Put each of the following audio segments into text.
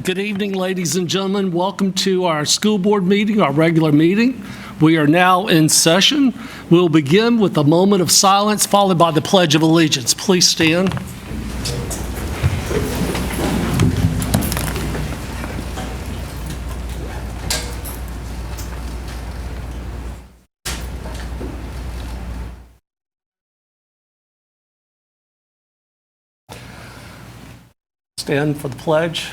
Good evening, ladies and gentlemen. Welcome to our school board meeting, our regular meeting. We are now in session. We'll begin with a moment of silence followed by the Pledge of Allegiance. Please stand. Stand for the pledge.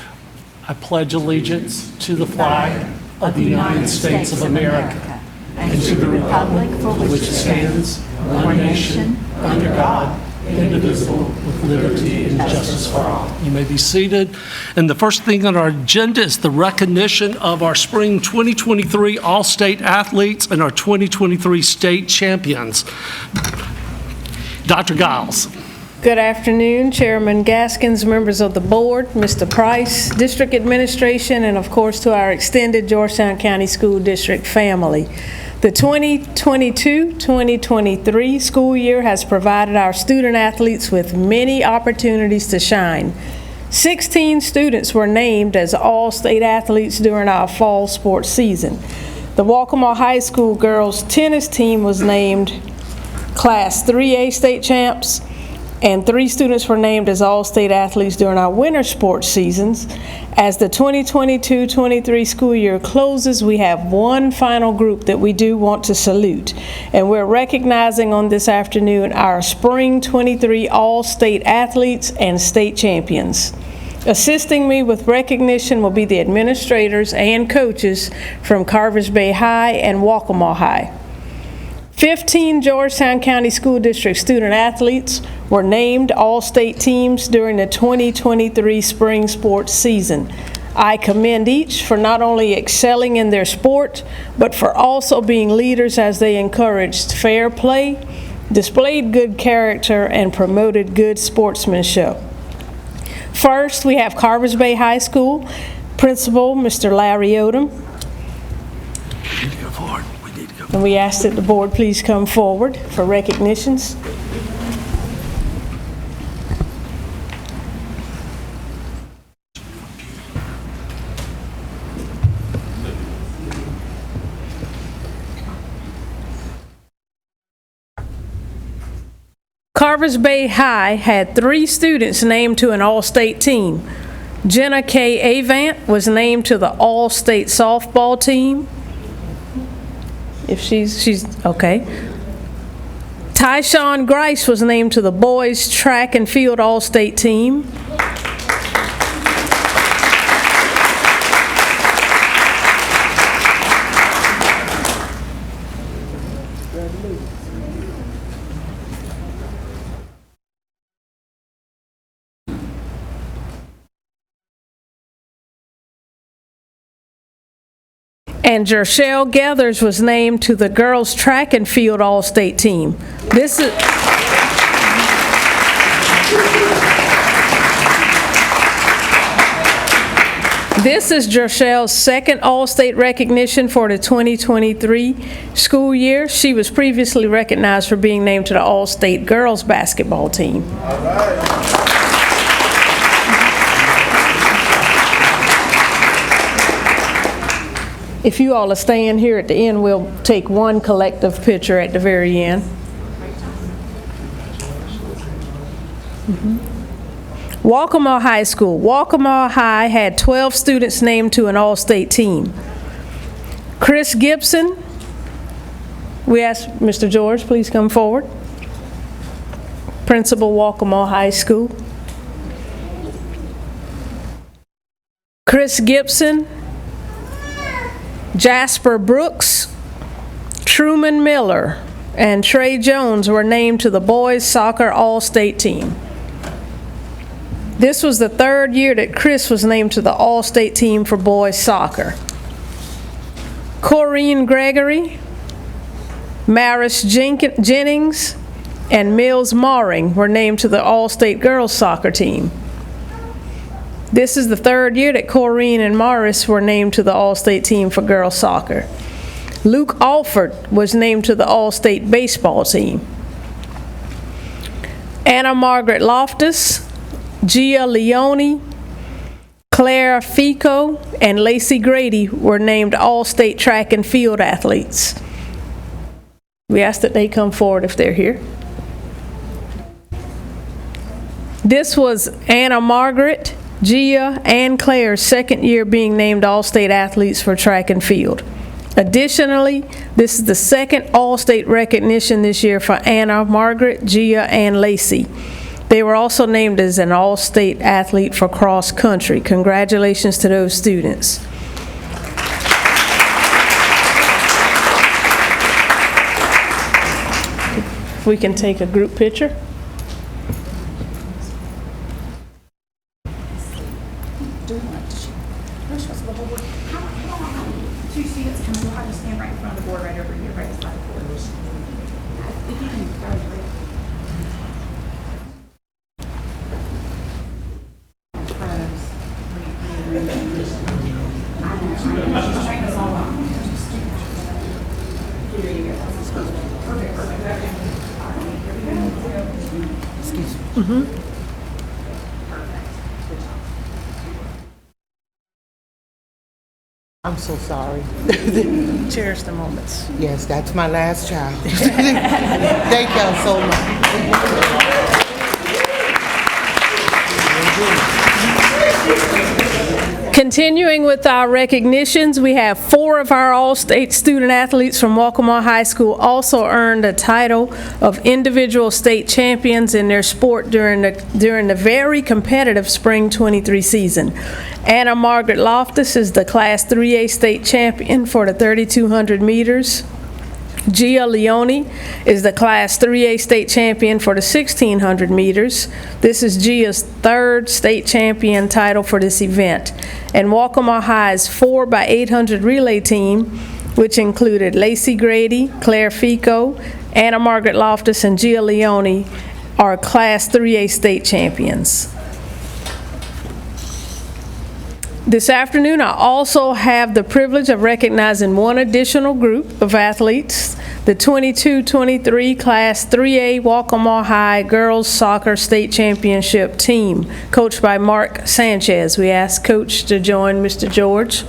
I pledge allegiance to the flag of the United States of America and to the republic for which it stands, one nation, under God, indivisible, with liberty and justice for all. You may be seated. And the first thing on our agenda is the recognition of our spring 2023 All-State athletes and our 2023 state champions. Dr. Giles. Good afternoon, Chairman Gaskins, members of the board, Mr. Price, district administration, and of course to our extended Georgetown County School District family. The 2022-2023 school year has provided our student athletes with many opportunities to shine. 16 students were named as all-state athletes during our fall sports season. The Waccamaw High School girls tennis team was named Class 3A state champs, and 3 students were named as all-state athletes during our winter sports seasons. As the 2022-23 school year closes, we have one final group that we do want to salute, and we're recognizing on this afternoon our spring 23 all-state athletes and state champions. Assisting me with recognition will be the administrators and coaches from Carvers Bay High and Waccamaw High. 15 Georgetown County School District student athletes were named all-state teams during the 2023 spring sports season. I commend each for not only excelling in their sport, but for also being leaders as they encouraged fair play, displayed good character, and promoted good sportsmanship. First, we have Carvers Bay High School Principal, Mr. Larry Odom. And we ask that the board please come forward for recognitions. Carvers Bay High had 3 students named to an all-state team. Jenna K. Avant was named to the all-state softball team. If she's okay. Tyshawn Grice was named to the boys track and field all-state team. And Jershelle Gathers was named to the girls track and field all-state team. This is Jershelle's second all-state recognition for the 2023 school year. She was previously recognized for being named to the all-state girls basketball team. All right. If you all are staying here at the end, we'll take one collective picture at the very end. Waccamaw High School. Waccamaw High had 12 students named to an all-state team. Chris Gibson, we ask Mr. George, please come forward. Principal, Waccamaw High School. Chris Gibson, Jasper Brooks, Truman Miller, and Trey Jones were named to the boys soccer all-state team. This was the 3rd year that Chris was named to the all-state team for boys soccer. Corrine Gregory, Maris Jennings, and Mills Maring were named to the all-state girls soccer team. This is the 3rd year that Corrine and Morris were named to the all-state team for girls soccer. Luke Alford was named to the all-state baseball team. Anna Margaret Loftus, Gia Leone, Claire Fico and Lacey Grady were named All-State Track and Field athletes. We ask that they come forward if they're here. This was Anna Margaret, Gia, and Claire's second year being named All-State athletes for track and field. Additionally, this is the second All-State recognition this year for Anna Margaret, Gia, and Lacey. They were also named as an All-State athlete for cross country. Congratulations to those students. We can take a group picture. Two students coming, we'll have to stand right in front of the board right over here, right beside the board. If you can, that would be great. I'm so sorry. Cherish the moments. Yes, that's my last child. Thank y'all so much. Continuing with our recognitions, we have 4 of our All-State student athletes from Waccamaw High School also earned a title of individual state champions in their sport during the very competitive spring 23 season. Anna Margaret Loftus is the Class 3A state champion for the 3,200 meters. Gia Leone is the Class 3A state champion for the 1,600 meters. This is Gia's 3rd state champion title for this event. And Waccamaw High's 4x800 relay team, which included Lacey Grady, Claire Fico, Anna Margaret Loftus, and Gia Leone, are Class 3A state champions. This afternoon, I also have the privilege of recognizing one additional group of athletes, the 22-23 Class 3A Waccamaw High Girls Soccer State Championship team, coached by Mark Sanchez. We ask Coach to join Mr. George.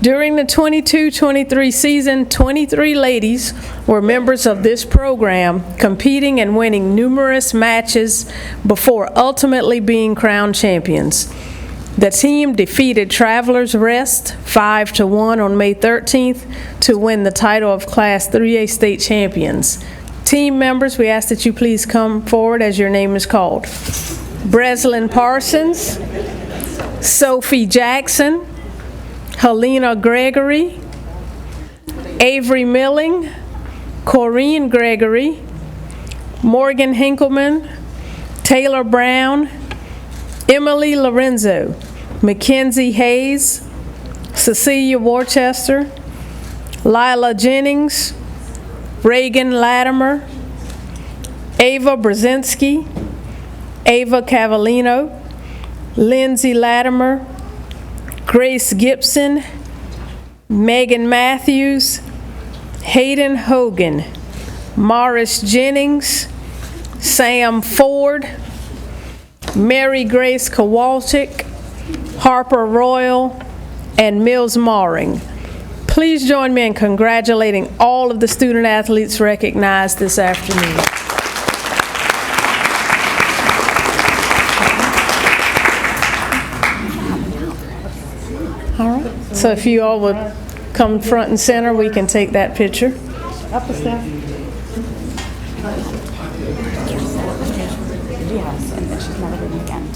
During the 22-23 season, 23 ladies were members of this program, competing and winning numerous matches before ultimately being crowned champions. The team defeated Travelers Rest 5-1 on May 13th to win the title of Class 3A state champions. Team members, we ask that you please come forward as your name is called. Breslin Parsons, Sophie Jackson, Helena Gregory, Avery Milling, Corrine Gregory, Morgan Hinkleman, Taylor Brown, Emily Lorenzo, Mackenzie Hayes, Cecilia Worcester, Lila Jennings, Reagan Latimer, Ava Brzezinski, Ava Cavallino, Lindsay Latimer, Grace Gibson, Megan Matthews, Hayden Hogan, Morris Jennings, Sam Ford, Mary Grace Kowalczyk, Harper Royal, and Mills Maring. Please join me in congratulating all of the student athletes recognized this afternoon. All right, so if you all would come front and center, we can take that picture. Up the step. Yes, and then she's never been again.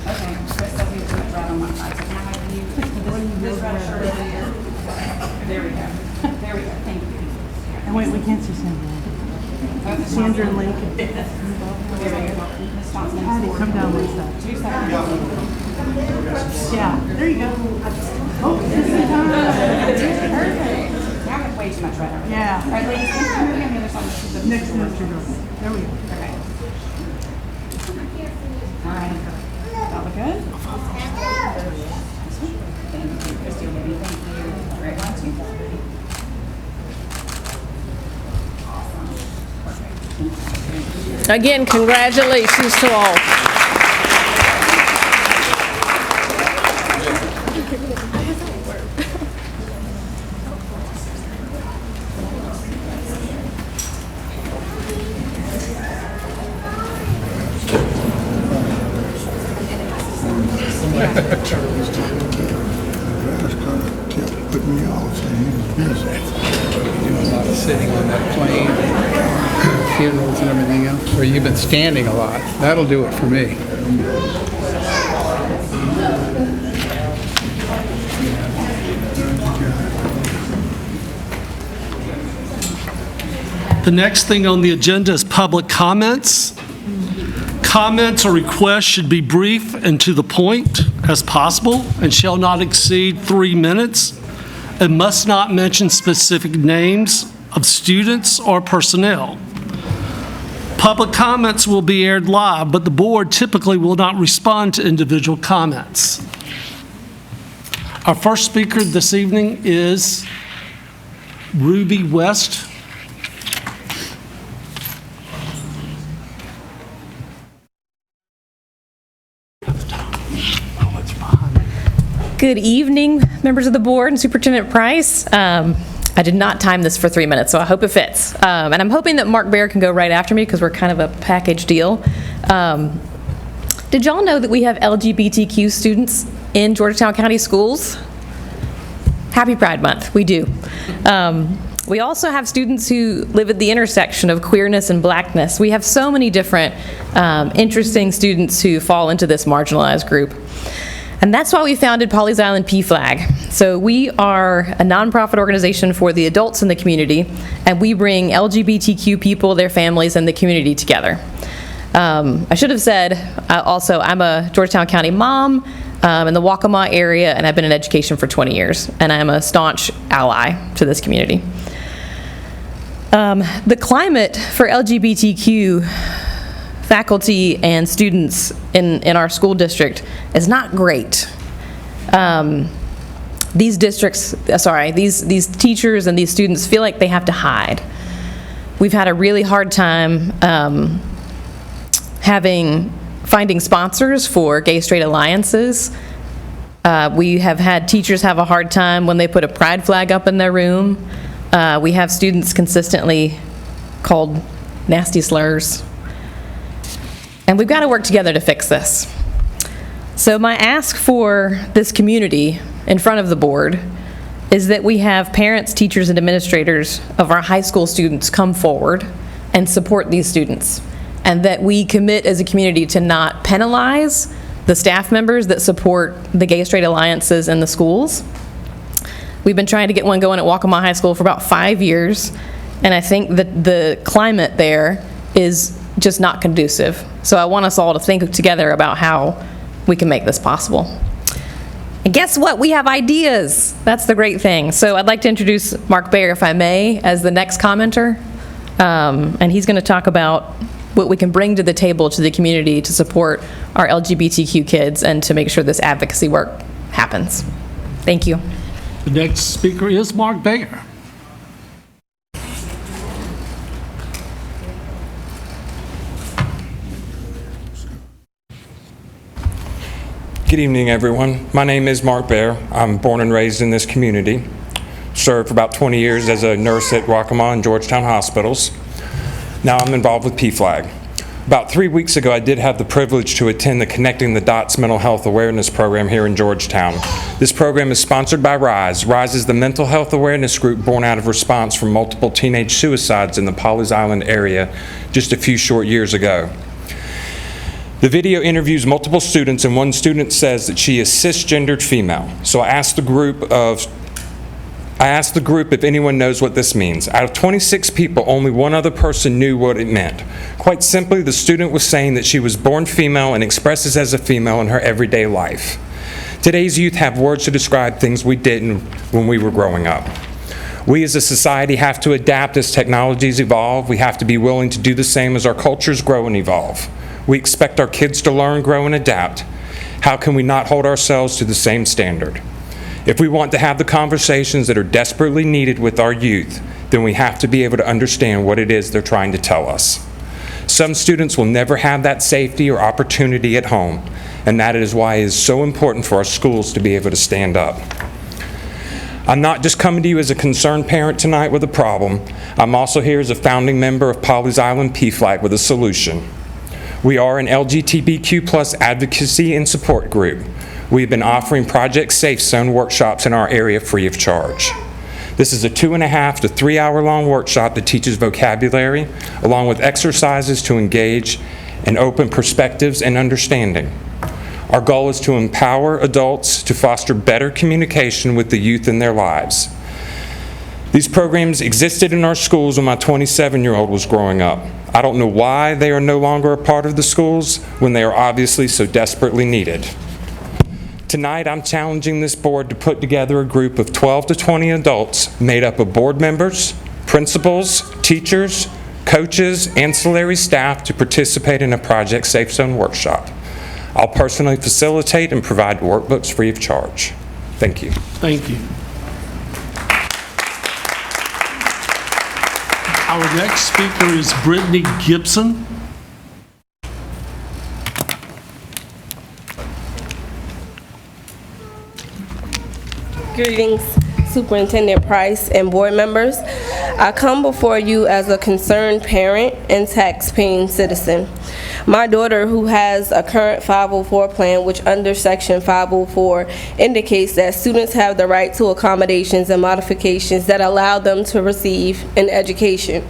Okay, Chris, I'll be right on my side. So can I have you, this red shirt over here? There we go. There we go, thank you. And wait, we can't see Sandra. Sandra and Lincoln. There we go. Ms. Johnson. Patty, come down one side. 2 seconds. Yeah, there you go. Oh, this is Perfect. Now I have way too much red over there. Yeah. All right, ladies, can you move me on the other side? This is the- next to Mr. Girl. There we go. Okay. All right. That look good? Thank you. Christy will Again, congratulations to all. Put me off, so he was busy. Doing a lot of sitting on that plane, funerals and everything else, or you've been standing a lot. That'll do it for me. The next thing on the agenda is public comments. Comments or requests should be brief and to the point as possible and shall not exceed 3 minutes. It must not mention specific names of students or personnel. Public comments will be aired live, but the board typically will not respond to individual comments. Our first speaker this evening is Ruby West. Good evening, members of the board and Superintendent Price. I did not time this for 3 minutes, so I hope it fits. And I'm hoping that Mark Baer can go right after me because we're kind of a package deal. Did y'all know that we have LGBTQ students in Georgetown County schools? Happy Pride Month, we do. We also have students who live at the intersection of queerness and blackness. We have so many different interesting students who fall into this marginalized group. And that's why we founded Pawleys Island PFLAG. So we are a nonprofit organization for the adults in the community, and we bring LGBTQ people, their families, and the community together. I should have said, also, I'm a Georgetown County mom in the Waccamaw area, and I've been in education for 20 years, and I'm a staunch ally to this community. The climate for LGBTQ faculty and students in our school district is not great. These districts, these teachers and these students feel like they have to hide. We've had a really hard time finding sponsors for gay straight alliances. We have had teachers have a hard time when they put a pride flag up in their room. We have students consistently called nasty slurs. And we've got to work together to fix this. So my ask for this community in front of the board is that we have parents, teachers, and administrators of our high school students come forward and support these students, and that we commit as a community to not penalize the staff members that support the gay straight alliances in the schools. We've been trying to get one going at Waccamaw High School for about 5 years, and I think that the climate there is just not conducive. So I want us all to think together about how we can make this possible. And guess what? We have ideas. That's the great thing. So I'd like to introduce Mark Baer, if I may, as the next commenter. And he's going to talk about what we can bring to the table to the community to support our LGBTQ kids and to make sure this advocacy work happens. Thank you. The next speaker is Mark Baer. Good evening, everyone. My name is Mark Baer. I'm born and raised in this community. Served for about 20 years as a nurse at Waccamaw and Georgetown hospitals. Now I'm involved with PFLAG. About 3 weeks ago, I did have the privilege to attend the Connecting the Dots Mental Health Awareness Program here in Georgetown. This program is sponsored by RISE. RISE is the mental health awareness group born out of response from multiple teenage suicides in the Pawleys Island area just a few short years ago. The video interviews multiple students, and one student says that she is cisgendered female. So I asked the group if anyone knows what this means. Out of 26 people, only one other person knew what it meant. Quite simply, the student was saying that she was born female and expresses as a female in her everyday life. Today's youth have words to describe things we didn't when we were growing up. We as a society have to adapt as technologies evolve. We have to be willing to do the same as our cultures grow and evolve. We expect our kids to learn, grow, and adapt. How can we not hold ourselves to the same standard? If we want to have the conversations that are desperately needed with our youth, then we have to be able to understand what it is they're trying to tell us. Some students will never have that safety or opportunity at home, and that is why it is so important for our schools to be able to stand up. I'm not just coming to you as a concerned parent tonight with a problem. I'm also here as a founding member of Pawleys Island PFLAG with a solution. We are an LGBTQ+ advocacy and support group. We've been offering Project Safe Zone workshops in our area free of charge. This is a 2.5 to 3 hour long workshop that teaches vocabulary, along with exercises to engage and open perspectives and understanding. Our goal is to empower adults to foster better communication with the youth in their lives. These programs existed in our schools when my 27-year-old was growing up. I don't know why they are no longer a part of the schools when they are obviously so desperately needed. Tonight, I'm challenging this board to put together a group of 12 to 20 adults made up of board members, principals, teachers, coaches, ancillary staff to participate in a Project Safe Zone workshop. I'll personally facilitate and provide workbooks free of charge. Thank you. Thank you. Our next speaker is Brittany Gibson. Greetings, Superintendent Price and board members. I come before you as a concerned parent and tax-paying citizen. My daughter, who has a current 504 plan, which under Section 504 indicates that students have the right to accommodations and modifications that allow them to receive an education.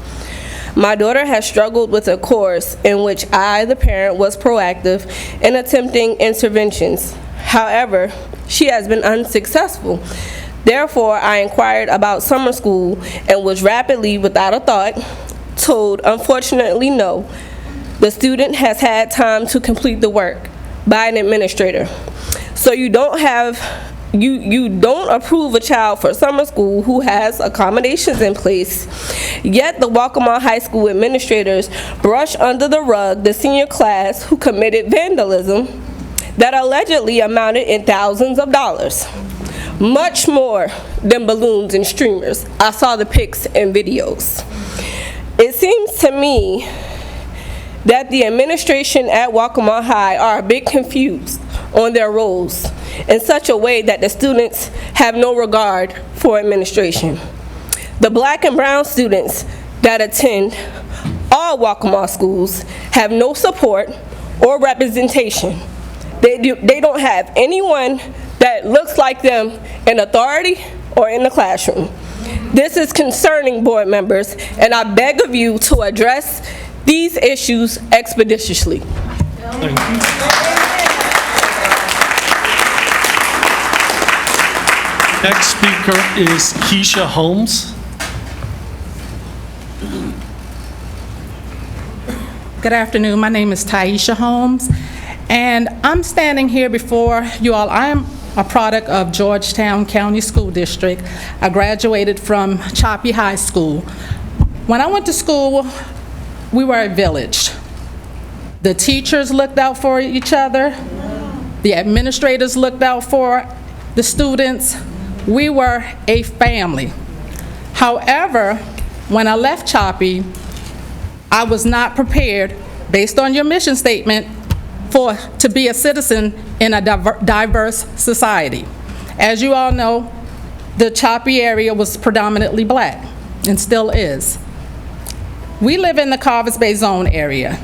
My daughter has struggled with a course in which I, the parent, was proactive in attempting interventions. However, she has been unsuccessful. Therefore, I inquired about summer school and was rapidly, without a thought, told, unfortunately, no. The student has had time to complete the work by an administrator. So you don't approve a child for summer school who has accommodations in place, yet the Waccamaw High School administrators brush under the rug the senior class who committed vandalism that allegedly amounted in thousands of dollars. Much more than balloons and streamers. I saw the pics and videos. It seems to me that the administration at Waccamaw High are a bit confused on their roles in such a way that the students have no regard for administration. The black and brown students that attend all Waccamaw schools have no support or representation. They don't have anyone that looks like them in authority or in the classroom. This is concerning, board members, and I beg of you to address these issues expeditiously. Thank you. Next speaker is Keisha Holmes. Good afternoon. My name is Taisha Holmes, and I'm standing here before you all. I am a product of Georgetown County School District. I graduated from Choppy High School. When I went to school, we were a village. The teachers looked out for each other. The administrators looked out for the students. We were a family. However, when I left Choppy, I was not prepared, based on your mission statement, to be a citizen in a diverse society. As you all know, the Choppy area was predominantly black, and still is. We live in the Carvers Bay Zone area,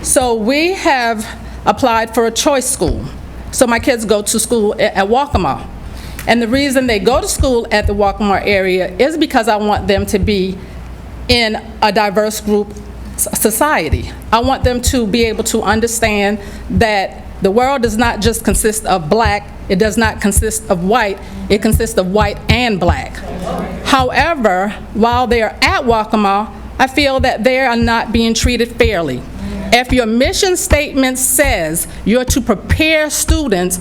so we have applied for a choice school. So my kids go to school at Waccamaw. And the reason they go to school at the Waccamaw area is because I want them to be in a diverse group society. I want them to be able to understand that the world does not just consist of black, it does not consist of white, it consists of white and black. However, while they're at Waccamaw, I feel that they are not being treated fairly. If your mission statement says you're to prepare students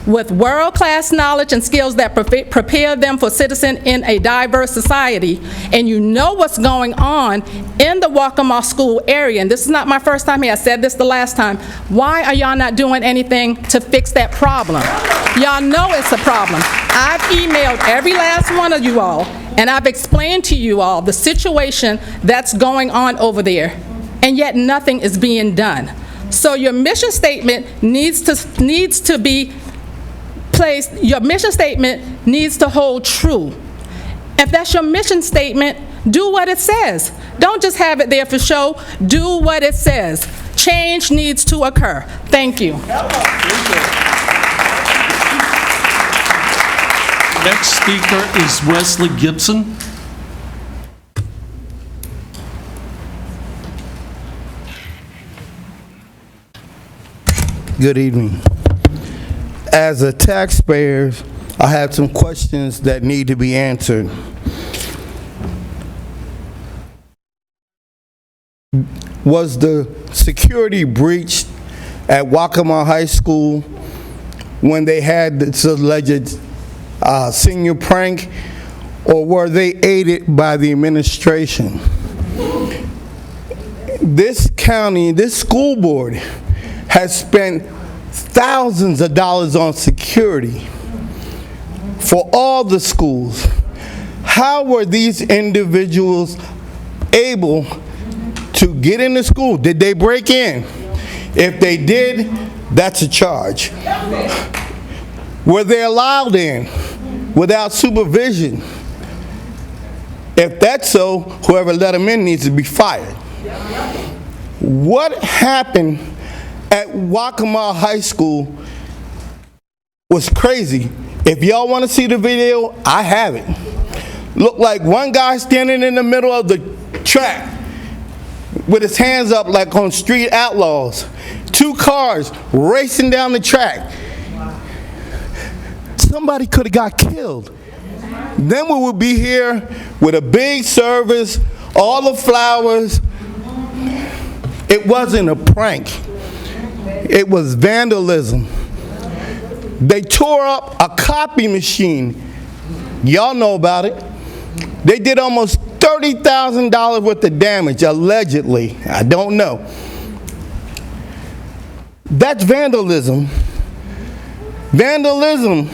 with world-class knowledge and skills that prepare them for citizen in a diverse society, and you know what's going on in the Waccamaw school area, and this is not my first time here, I said this the last time, why are y'all not doing anything to fix that problem? Y'all know it's a problem. I've emailed every last one of you all, and I've explained to you all the situation that's going on over there. and yet nothing is being done. So your mission statement needs to be placed, your mission statement needs to hold true. If that's your mission statement, do what it says. Don't just have it there for show. Do what it says. Change needs to occur. Thank you. Next speaker is Wesley Gibson. Good evening. As a taxpayer, I have some questions that need to be answered. Was the security breached at Waccamaw High School when they had this alleged senior prank, or were they aided by the administration? This county, this school board has spent thousands of dollars on security for all the schools. How were these individuals able to get into school? Did they break in? If they did, that's a charge. Were they allowed in without supervision? If that's so, whoever let them in needs to be fired. What happened at Waccamaw High School was crazy. If y'all want to see the video, I have it. Looked like one guy standing in the middle of the track with his hands up like on Street Outlaws. 2 cars racing down the track. Somebody could have got killed. Then we would be here with a big service, all the flowers. It wasn't a prank. It was vandalism. They tore up a copy machine. Y'all know about it. They did almost $30,000 worth of damage, allegedly. I don't know. That's vandalism. Vandalism,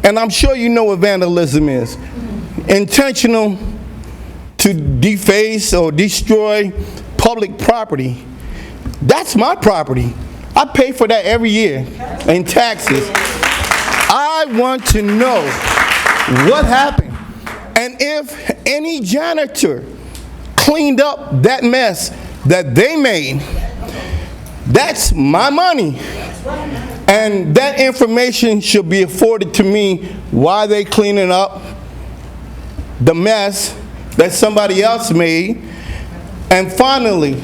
and I'm sure you know what vandalism is. Intentional to deface or destroy public property. That's my property. I pay for that every year in taxes. I want to know what happened. And if any janitor cleaned up that mess that they made, that's my money. And that information should be afforded to me while they cleaning up the mess that somebody else made. And finally,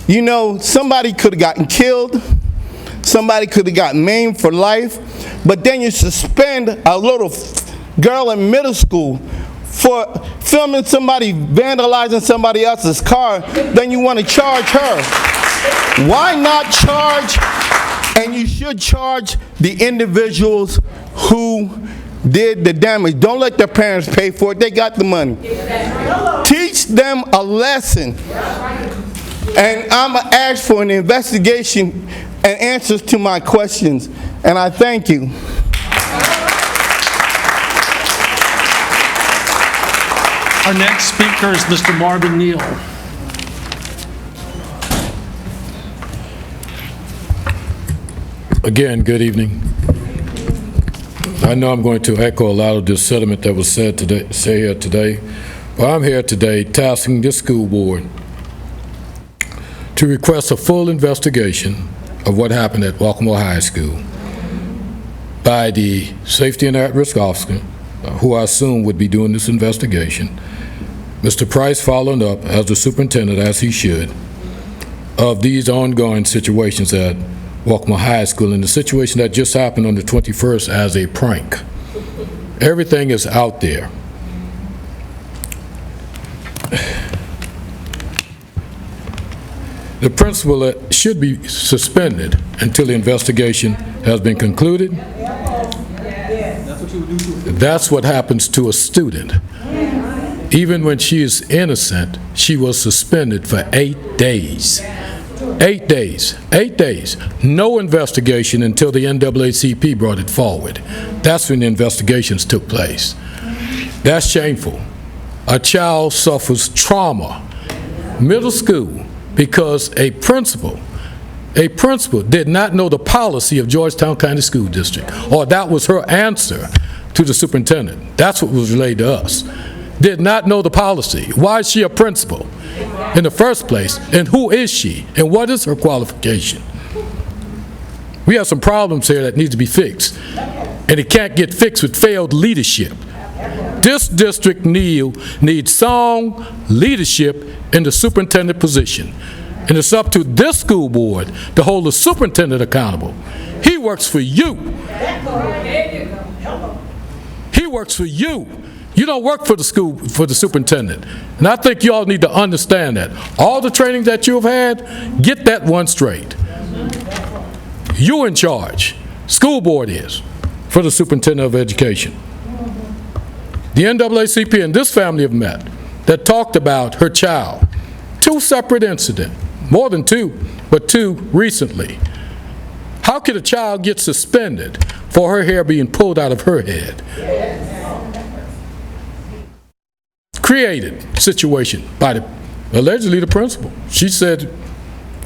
you know, somebody could have gotten killed, somebody could have gotten maimed for life, but then you suspend a little girl in middle school for filming somebody vandalizing somebody else's car, then you want to charge her. Why not charge, and you should charge the individuals who did the damage. Don't let their parents pay for it, they got the money. Teach them a lesson. And I'm going to ask for an investigation and answers to my questions. And I thank you. Our next speaker is Mr. Marvin Neal. Again, good evening. I know I'm going to echo a lot of the sentiment that was said here today, but I'm here today tasking this school board to request a full investigation of what happened at Waccamaw High School by the safety and at-risk officer, who I assume would be doing this investigation. Mr. Price following up as the superintendent, as he should, of these ongoing situations at Waccamaw High School and the situation that just happened on the 21st as a prank. Everything is out there. The principal should be suspended until the investigation has been concluded. That's what happens to a student. Even when she is innocent, she was suspended for 8 days. 8 days. 8 days. No investigation until the NAACP brought it forward. That's when the investigations took place. That's shameful. A child suffers trauma. Middle school. because a principal did not know the policy of Georgetown County School District, or that was her answer to the superintendent. That's what was relayed to us. Did not know the policy. Why is she a principal in the first place? And who is she? And what is her qualification? We have some problems here that need to be fixed. And it can't get fixed with failed leadership. This district needs sound leadership in the superintendent position. And it's up to this school board to hold the superintendent accountable. He works for you. He works for you. You don't work for the school, for the superintendent. And I think you all need to understand that. All the training that you've had, get that one straight. You're in charge. School board is, for the superintendent of education. The NAACP and this family have met that talked about her child. 2 separate incidents, more than 2, but 2 recently. How could a child get suspended for her hair being pulled out of her head? Created situation by allegedly the principal. She said,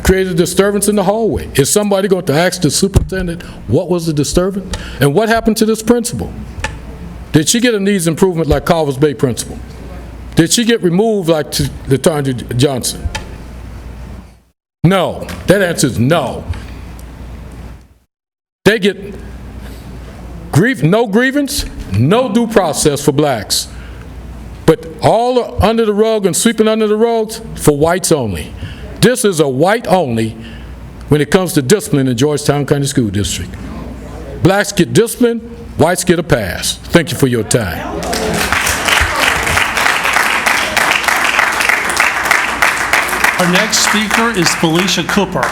created a disturbance in the hallway. Is somebody going to ask the superintendent what was the disturbance? And what happened to this principal? Did she get a needs improvement like Carvers Bay principal? Did she get removed like LaTanya Johnson? No. That answer is no. They get no grievance, no due process for blacks. But all under the rug and sweeping under the rugs for whites only. This is a white only when it comes to discipline in Georgetown County School District. Blacks get discipline, whites get a pass. Thank you for your time. Our next speaker is Felicia Cooper.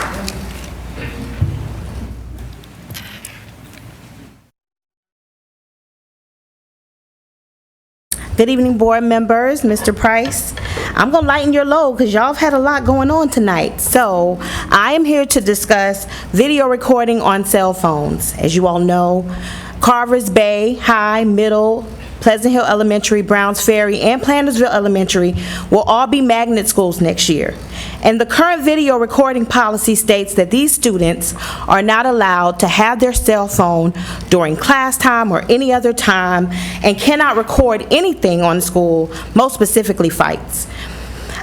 Good evening, board members, Mr. Price. I'm going to lighten your load because y'all have had a lot going on tonight. So I am here to discuss video recording on cell phones. As you all know, Carvers Bay High, Middle, Pleasant Hill Elementary, Browns Ferry, and Plantersville Elementary will all be magnet schools next year. And the current video recording policy states that these students are not allowed to have their cell phone during class time or any other time and cannot record anything on school, most specifically fights.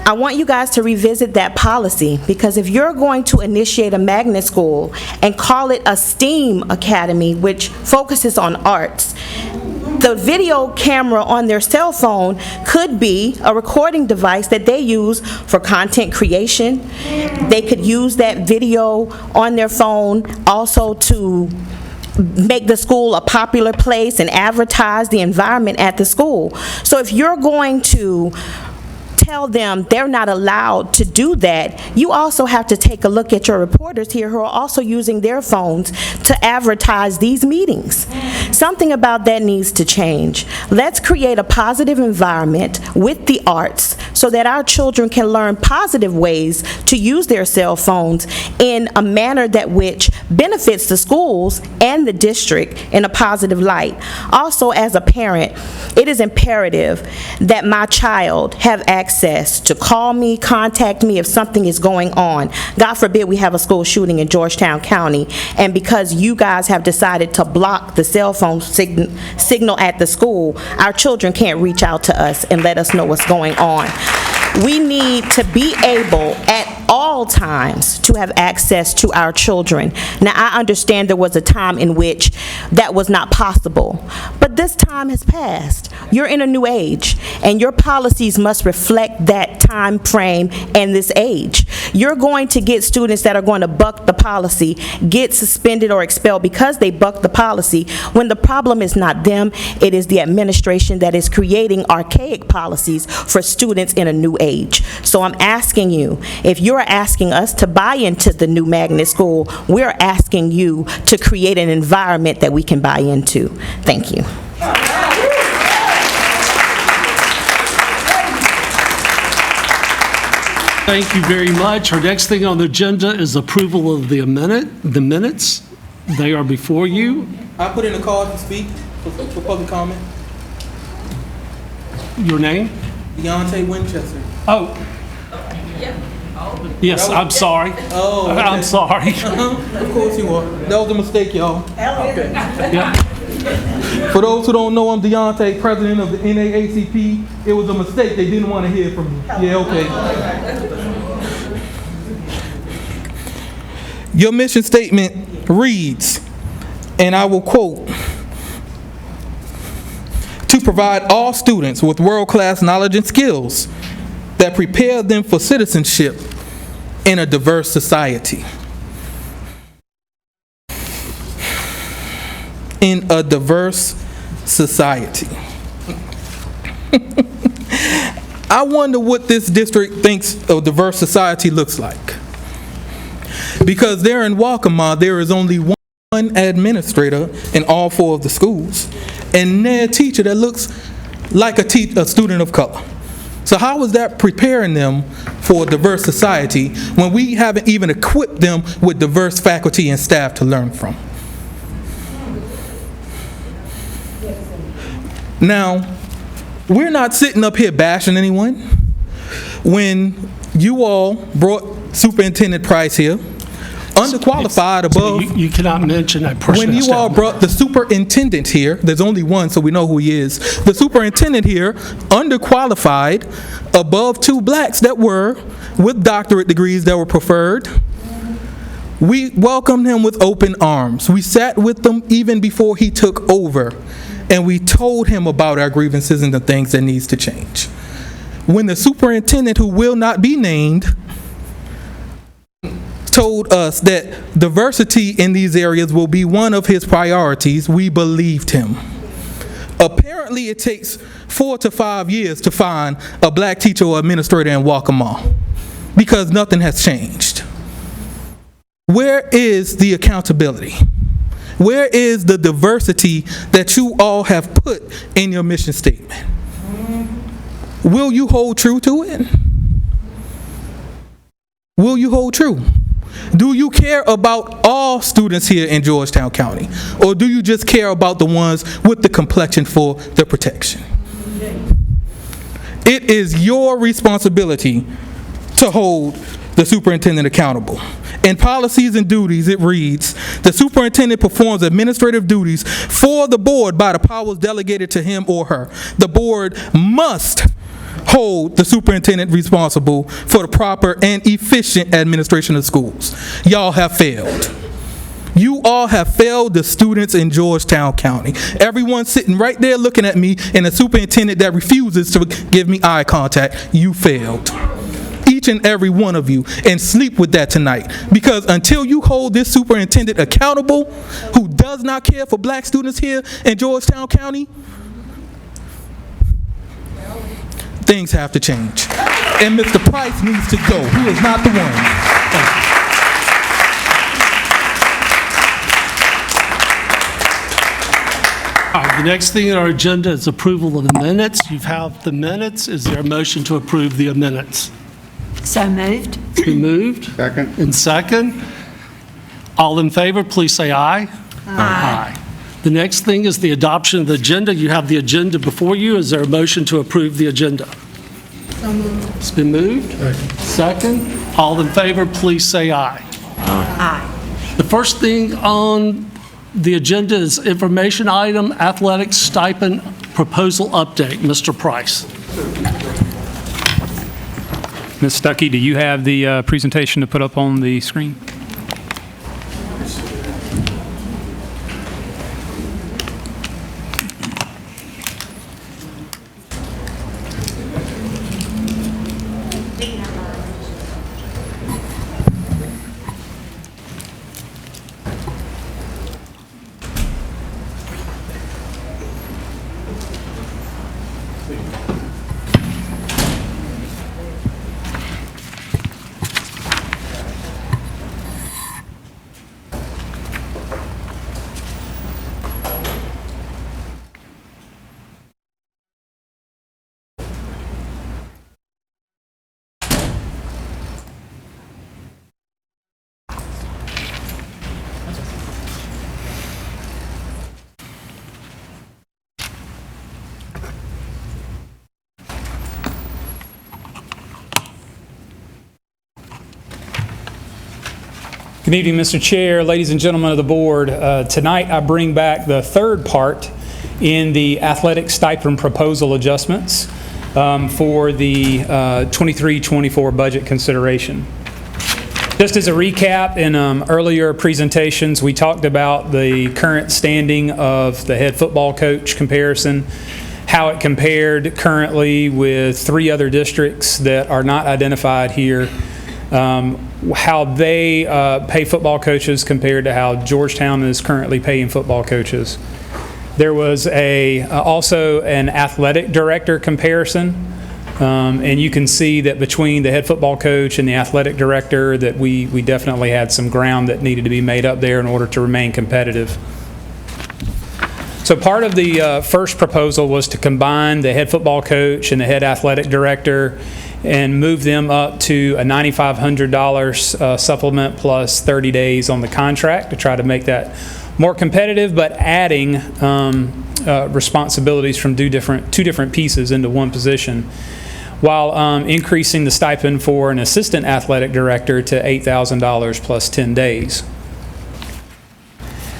I want you guys to revisit that policy because if you're going to initiate a magnet school and call it a STEAM academy, which focuses on arts, the video camera on their cell phone could be a recording device that they use for content creation. They could use that video on their phone also to make the school a popular place and advertise the environment at the school. So if you're going to tell them they're not allowed to do that, you also have to take a look at your reporters here who are also using their phones to advertise these meetings. Something about that needs to change. Let's create a positive environment with the arts so that our children can learn positive ways to use their cell phones in a manner that which benefits the schools and the district in a positive light. Also, as a parent, it is imperative that my child have access to call me, contact me if something is going on. God forbid we have a school shooting in Georgetown County, and because you guys have decided to block the cell phone signal at the school, our children can't reach out to us and let us know what's going on. We need to be able at all times to have access to our children. Now, I understand there was a time in which that was not possible, but this time has passed. You're in a new age, and your policies must reflect that time frame and this age. You're going to get students that are going to buck the policy, get suspended or expelled because they buck the policy, when the problem is not them, it is the administration that is creating archaic policies for students in a new age. So I'm asking you, if you're asking us to buy into the new magnet school, we're asking you to create an environment that we can buy into. Thank you. Thank you very much. Our next thing on the agenda is approval of the minutes. They are before you. I put in a call to speak for public comment. Your name? Deontay Winchester. Oh. Yes, I'm sorry. Oh, okay. I'm sorry. Of course you are. That was a mistake, y'all. Yeah. For those who don't know, I'm Deontay, president of the NAACP. It was a mistake. They didn't want to hear from me. Yeah, okay. Your mission statement reads, and I will quote, "To provide all students with world-class knowledge and skills that prepare them for citizenship in a diverse society." In a diverse society. I wonder what this district thinks a diverse society looks like. Because there in Waccamaw, there is only one administrator in all 4 of the schools, and their teacher that looks like a student of color. So how is that preparing them for a diverse society when we haven't even equipped them with diverse faculty and staff to learn from? Now, we're not sitting up here bashing anyone. When you all brought Superintendent Price here, underqualified above. You cannot mention that person. When you all brought the superintendent here, there's only one, so we know who he is. The superintendent here, underqualified, above 2 blacks that were with doctorate degrees that were preferred. We welcomed him with open arms. We sat with him even before he took over, and we told him about our grievances and the things that needs to change. When the superintendent, who will not be named, told us that diversity in these areas will be one of his priorities, we believed him. Apparently, it takes 4 to 5 years to find a black teacher or administrator in Waccamaw because nothing has changed. Where is the accountability? Where is the diversity that you all have put in your mission statement? Will you hold true to it? Will you hold true? Do you care about all students here in Georgetown County? Or do you just care about the ones with the complexion for the protection? It is your responsibility to hold the superintendent accountable. In policies and duties, it reads, the superintendent performs administrative duties for the board by the powers delegated to him or her. The board must hold the superintendent responsible for the proper and efficient administration of schools. Y'all have failed. You all have failed the students in Georgetown County. Everyone sitting right there looking at me, and a superintendent that refuses to give me eye contact. You failed. Each and every one of you, and sleep with that tonight. Because until you hold this superintendent accountable, who does not care for black students here in Georgetown County, things have to change. And Mr. Price needs to go. He is not the one. All right, the next thing on our agenda is approval of the minutes. You have the minutes. Is there a motion to approve the minutes? So moved. It's been moved. Second. And second. All in favor, please say aye. Aye. The next thing is the adoption of the agenda. You have the agenda before you. Is there a motion to approve the agenda? So moved. It's been moved. Second. All in favor, please say aye. Aye. The first thing on the agenda is information item, athletic stipend proposal update. Mr. Price. Ms. Stuckey, do you have the presentation to put up on the screen? Good evening, Mr. Chair, ladies and gentlemen of the board. Tonight I bring back the third part in the athletic stipend proposal adjustments for the 23-24 budget consideration. Just as a recap, in earlier presentations, we talked about the current standing of the head football coach comparison, how it compared currently with 3 other districts that are not identified here, how they pay football coaches compared to how Georgetown is currently paying football coaches. There was also an athletic director comparison. And you can see that between the head football coach and the athletic director that we definitely had some ground that needed to be made up there in order to remain competitive. So part of the first proposal was to combine the head football coach and the head athletic director and move them up to a $9,500 supplement plus 30 days on the contract to try to make that more competitive, but adding responsibilities from two different pieces into one position, while increasing the stipend for an assistant athletic director to $8,000 plus 10 days.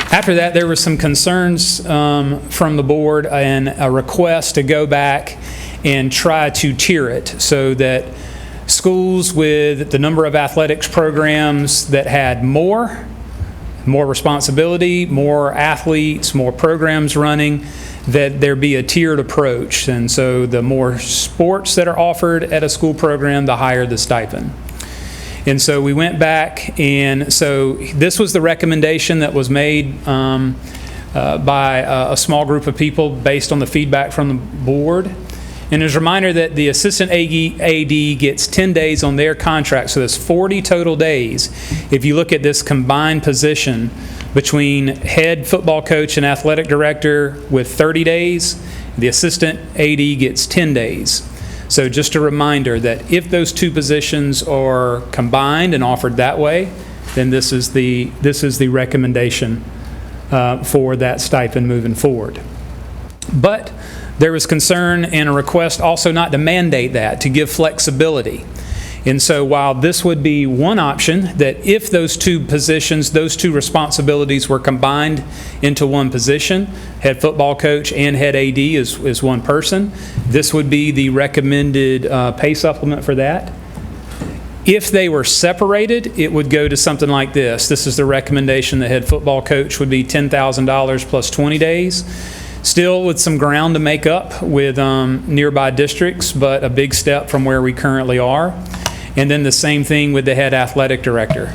After that, there were some concerns from the board and a request to go back and try to tier it so that schools with the number of athletics programs that had more responsibility, more athletes, more programs running, that there be a tiered approach. And so the more sports that are offered at a school program, the higher the stipend. And so we went back, and so this was the recommendation that was made by a small group of people based on the feedback from the board. And as a reminder that the assistant AD gets 10 days on their contract, so that's 40 total days. If you look at this combined position between head football coach and athletic director with 30 days, the assistant AD gets 10 days. So just a reminder that if those two positions are combined and offered that way, then this is the recommendation for that stipend moving forward. But there was concern and a request also not to mandate that, to give flexibility. And so while this would be one option, that if those two positions, those two responsibilities were combined into one position, head football coach and head AD is one person, this would be the recommended pay supplement for that. If they were separated, it would go to something like this. This is the recommendation. The head football coach would be $10,000 plus 20 days. Still with some ground to make up with nearby districts, but a big step from where we currently are. And then the same thing with the head athletic director.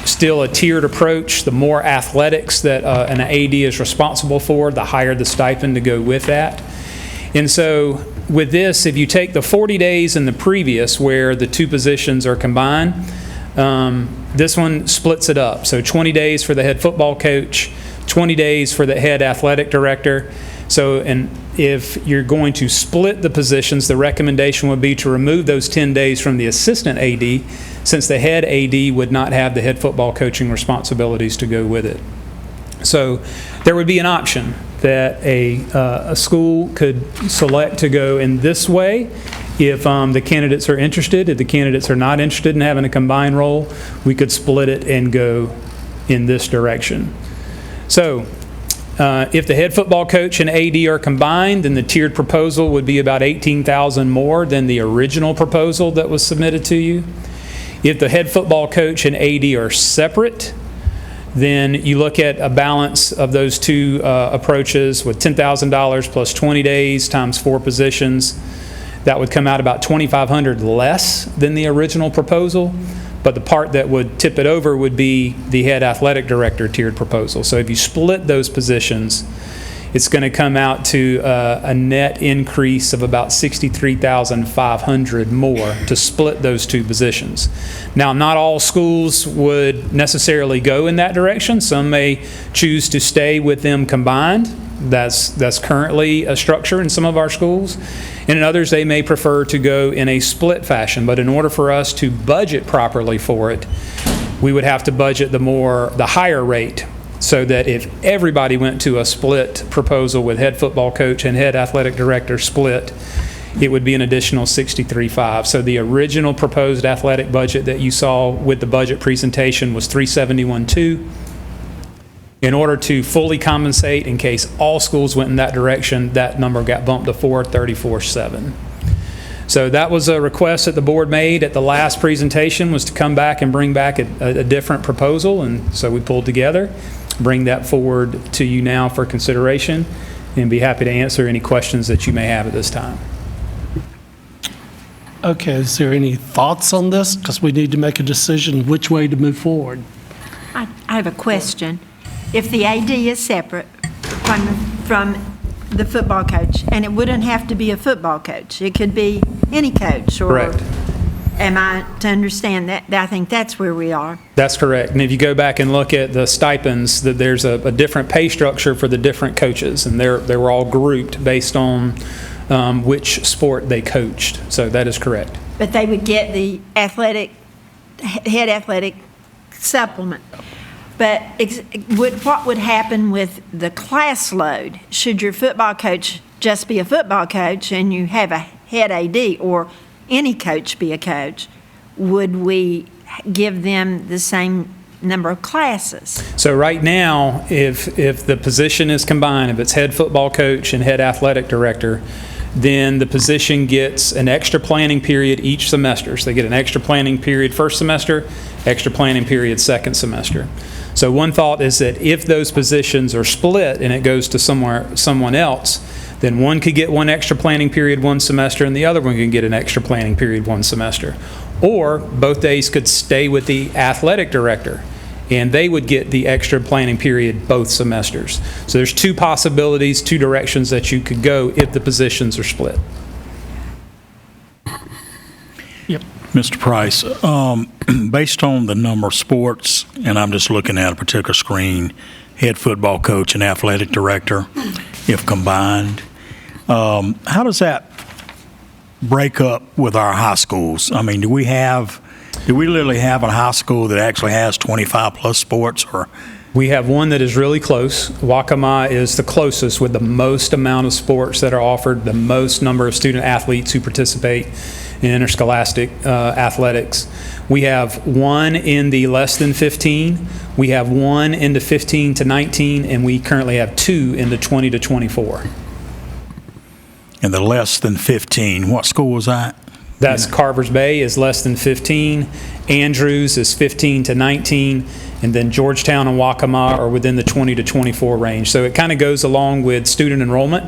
Still a tiered approach. The more athletics that an AD is responsible for, the higher the stipend to go with that. And so with this, if you take the 40 days in the previous where the two positions are combined, this one splits it up. So 20 days for the head football coach, 20 days for the head athletic director. So, and if you're going to split the positions, the recommendation would be to remove those 10 days from the assistant AD, since the head AD would not have the head football coaching responsibilities to go with it. So there would be an option that a school could select to go in this way if the candidates are interested. If the candidates are not interested in having a combined role, we could split it and go in this direction. So if the head football coach and AD are combined, then the tiered proposal would be about $18,000 more than the original proposal that was submitted to you. If the head football coach and AD are separate, then you look at a balance of those two approaches with $10,000 plus 20 days times 4 positions. That would come out about $2,500 less than the original proposal. But the part that would tip it over would be the head athletic director tiered proposal. So if you split those positions, it's going to come out to a net increase of about $63,500 more to split those two positions. Now, not all schools would necessarily go in that direction. Some may choose to stay with them combined. That's currently a structure in some of our schools. And in others, they may prefer to go in a split fashion. But in order for us to budget properly for it, we would have to budget the higher rate, so that if everybody went to a split proposal with head football coach and head athletic director split, it would be an additional 63.5. So the original proposed athletic budget that you saw with the budget presentation was 371.2. In order to fully compensate in case all schools went in that direction, that number got bumped to 434.7. So that was a request that the board made at the last presentation, was to come back and bring back a different proposal, and so we pulled together, bring that forward to you now for consideration, and be happy to answer any questions that you may have at this time. Okay, is there any thoughts on this? Because we need to make a decision which way to move forward. I have a question. If the AD is separate from the football coach, and it wouldn't have to be a football coach, it could be any coach, or... Correct. Am I to understand that? I think that's where we are. That's correct. And if you go back and look at the stipends, that there's a different pay structure for the different coaches, and they were all grouped based on which sport they coached. So that is correct. But they would get the head athletic supplement. But what would happen with the class load? Should your football coach just be a football coach and you have a head AD, or any coach be a coach? Would we give them the same number of classes? So right now, if the position is combined, if it's head football coach and head athletic director, then the position gets an extra planning period each semester. So they get an extra planning period first semester, extra planning period second semester. So one thought is that if those positions are split and it goes to someone else, then one could get one extra planning period one semester and the other one can get an extra planning period one semester. Or both days could stay with the athletic director and they would get the extra planning period both semesters. So there's two possibilities, two directions that you could go if the positions are split. Yep. Mr. Price, based on the number of sports, and I'm just looking at a particular screen, head football coach and athletic director, if combined, how does that break up with our high schools? I mean, do we literally have a high school that actually has 25 plus sports, or? We have one that is really close. Waccamaw is the closest with the most amount of sports that are offered, the most number of student athletes who participate in interscholastic athletics. We have one in the less than 15, we have one in the 15 to 19, and we currently have two in the 20 to 24. And the less than 15, what school was that? That's Carvers Bay is less than 15, Andrews is 15 to 19, and then Georgetown and Waccamaw are within the 20 to 24 range. So it kind of goes along with student enrollment,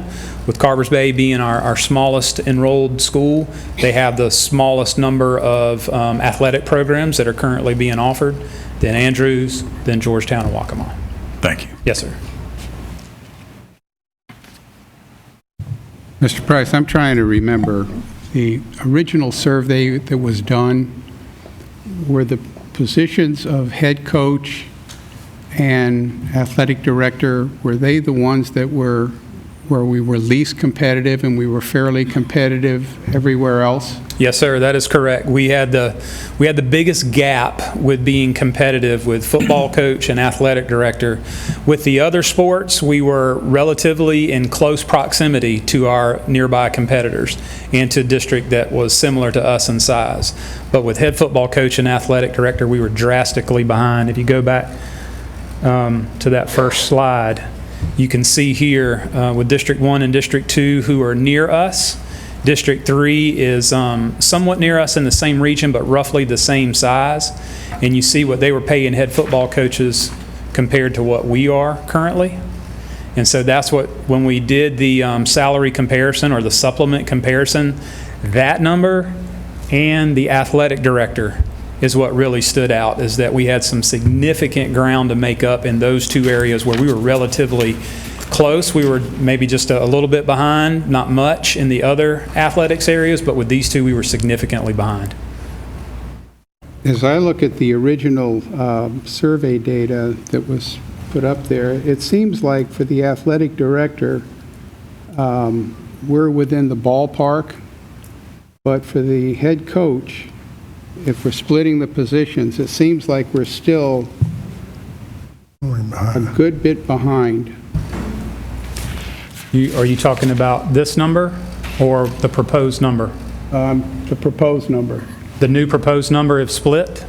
with Carvers Bay being our smallest enrolled school. They have the smallest number of athletic programs that are currently being offered, then Andrews, then Georgetown and Waccamaw. Thank you. Yes, sir. Mr. Price, I'm trying to remember the original survey that was done. Were the positions of head coach and athletic director, were they the ones that were where we were least competitive and we were fairly competitive everywhere else? Yes, sir, that is correct. We had the biggest gap with being competitive with football coach and athletic director. With the other sports, we were relatively in close proximity to our nearby competitors and to a district that was similar to us in size. But with head football coach and athletic director, we were drastically behind. If you go back to that first slide, you can see here with District 1 and District 2 who are near us. District 3 is somewhat near us in the same region, but roughly the same size. And you see what they were paying head football coaches compared to what we are currently. And so that's what, when we did the salary comparison or the supplement comparison, that number and the athletic director is what really stood out, is that we had some significant ground to make up in those two areas where we were relatively close. We were maybe just a little bit behind, not much in the other athletics areas, but with these two we were significantly behind. As I look at the original survey data that was put up there, it seems like for the athletic director, we're within the ballpark, but for the head coach, if we're splitting the positions, it seems like we're still a good bit behind. Are you talking about this number? or the proposed number? The proposed number. The new proposed number if split?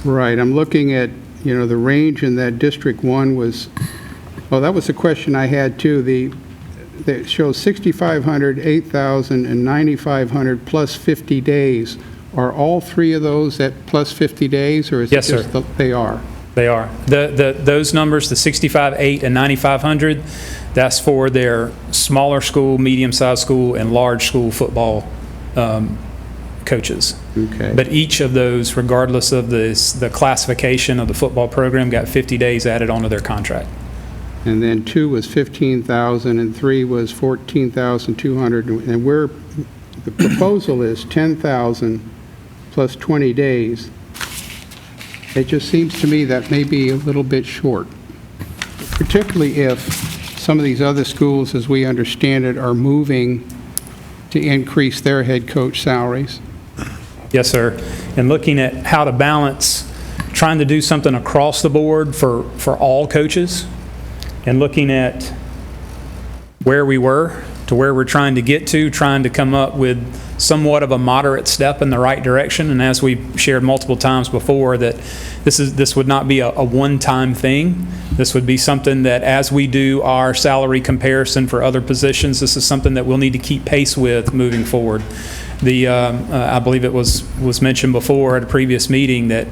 Right, I'm looking at, the range in that District 1 was, that was the question I had too. It shows 6,500, 8,000, and 9,500 plus 50 days. Are all three of those at plus 50 days, or is Yes, it just sir. they are? They are. Those numbers, the 65, 8, and 9,500, that's for their smaller school, medium-sized school, and large school football coaches. Okay. But each of those, regardless of the classification of the football program, got 50 days added onto their contract. And then 2 was 15,000, and 3 was 14,200, and the proposal is 10,000 plus 20 days. It just seems to me that may be a little bit short, particularly if some of these other schools, as we understand it, are moving to increase their head coach salaries. Yes, sir. And looking at how to balance trying to do something across the board for all coaches, and looking at where we were to where we're trying to get to, trying to come up with somewhat of a moderate step in the right direction. And as we've shared multiple times before, that this would not be a one-time thing. This would be something that as we do our salary comparison for other positions, this is something that we'll need to keep pace with moving forward. I believe it was mentioned before at a previous meeting that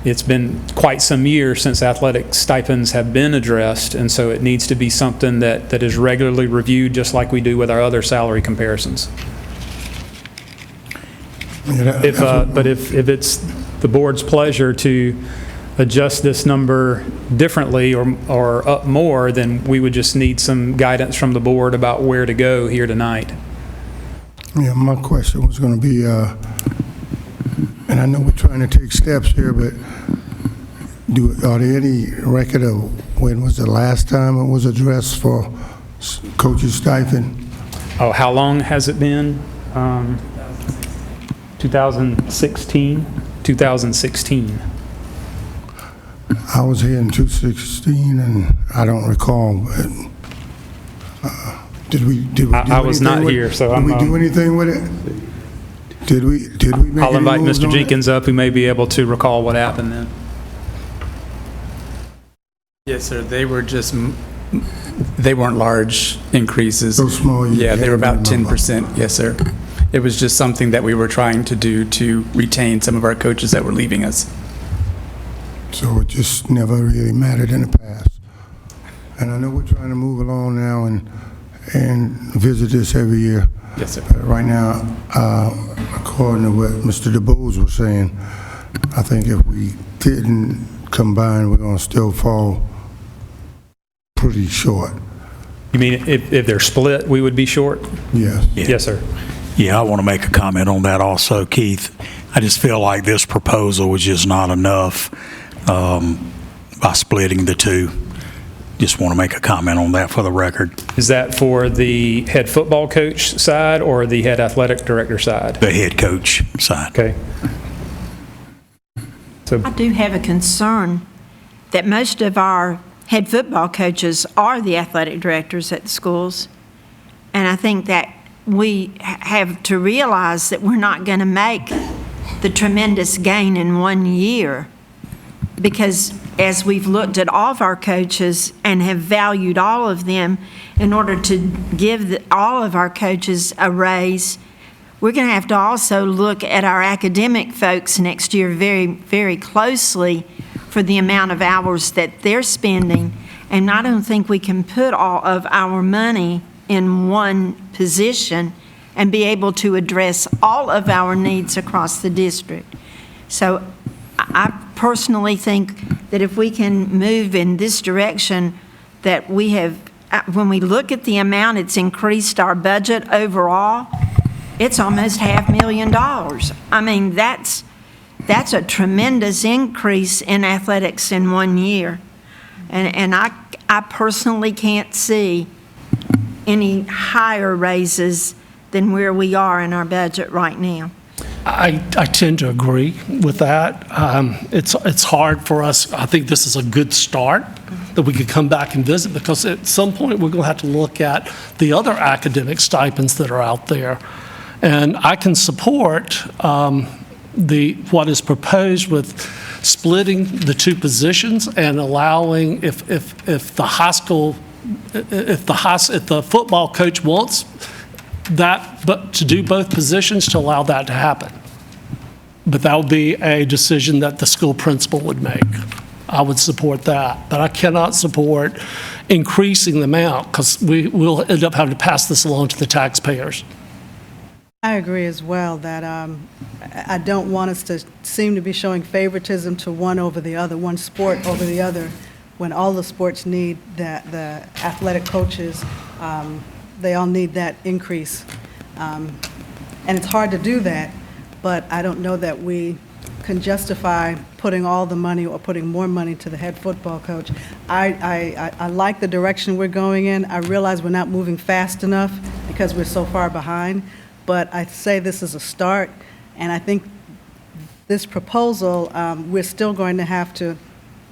it's been quite some years since athletic stipends have been addressed, and so it needs to be something that is regularly reviewed, just like we do with our other salary comparisons. But if it's the board's pleasure to adjust this number differently or up more, then we would just need some guidance from the board about where to go here tonight. Yeah, my question was going to be, and I know we're trying to take steps here, but are there any record of when was the last time it was addressed for coaches' stipend? Oh, how long has it been? 2016? 2016. I was here in 2016, and I don't recall. But, did we do I was not anything here, with, so did we do anything with it? Did we make I'll any invite moves Mr. on it? Jenkins up, who may be able to recall what happened then. Yes, sir. They were they weren't large increases. So small. Yeah, they were about 10%. Yes, sir. It was just something that we were trying to do to retain some of our coaches that were leaving us. So it just never really mattered in the past. And I know we're trying to move along now and visit this every year. Yes, sir. Right now, according to what Mr. DeBose was saying, I think if we didn't combine, we're going to still fall pretty short. You mean if they're split, we would be short? Yes. Yes, sir. Yeah, I want to make a comment on that also, Keith. I just feel like this proposal was just not enough by splitting the two. Just want to make a comment on that for the record. Is that for the head football coach side or the head athletic director side? The head coach side. Okay. So I do have a concern that most of our head football coaches are the athletic directors at the schools. And I think that we have to realize that we're not going to make the tremendous gain in 1 year, because as we've looked at all of our coaches and have valued all of them, in order to give all of our coaches a raise, we're going to have to also look at our academic folks next year very, very closely for the amount of hours that they're spending. And I don't think we can put all of our money in one position and be able to address all of our needs across the district. So I personally think that if we can move in this direction, that we have, when we look at the amount it's increased our budget overall, it's almost $500,000. I mean, that's a tremendous increase in athletics in 1 year. And I personally can't see any higher raises than where we are in our budget right now. I tend to agree with that. It's hard for us. I think this is a good start that we could come back and visit, because at some point we're going to have to look at the other academic stipends that are out there. And I can support what is proposed with splitting the two positions and allowing, if the high school, if the football coach wants that, but to do both positions, to allow that to happen. But that would be a decision that the school principal would make. I would support that. But I cannot support increasing the amount, because we will end up having to pass this along to the taxpayers. I agree as well that I don't want us to seem to be showing favoritism to one over the other, one sport over the other, when all the sports need that, the athletic coaches, they all need that increase. And it's hard to do that, but I don't know that we can justify putting all the money or putting more money to the head football coach. I like the direction we're going in. I realize we're not moving fast enough because we're so far behind, but I say this is a start, and I think this proposal, we're still going to have to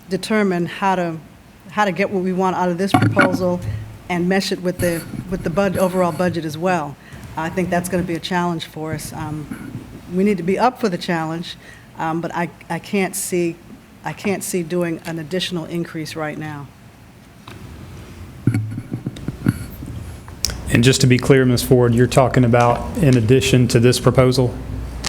determine how to get what we want out of this proposal and mesh it with the overall budget as well. I think that's going to be a challenge for us. We need to be up for the challenge, but I can't see doing an additional increase right now. And just to be clear, Ms. Ford, you're talking about in addition to this proposal?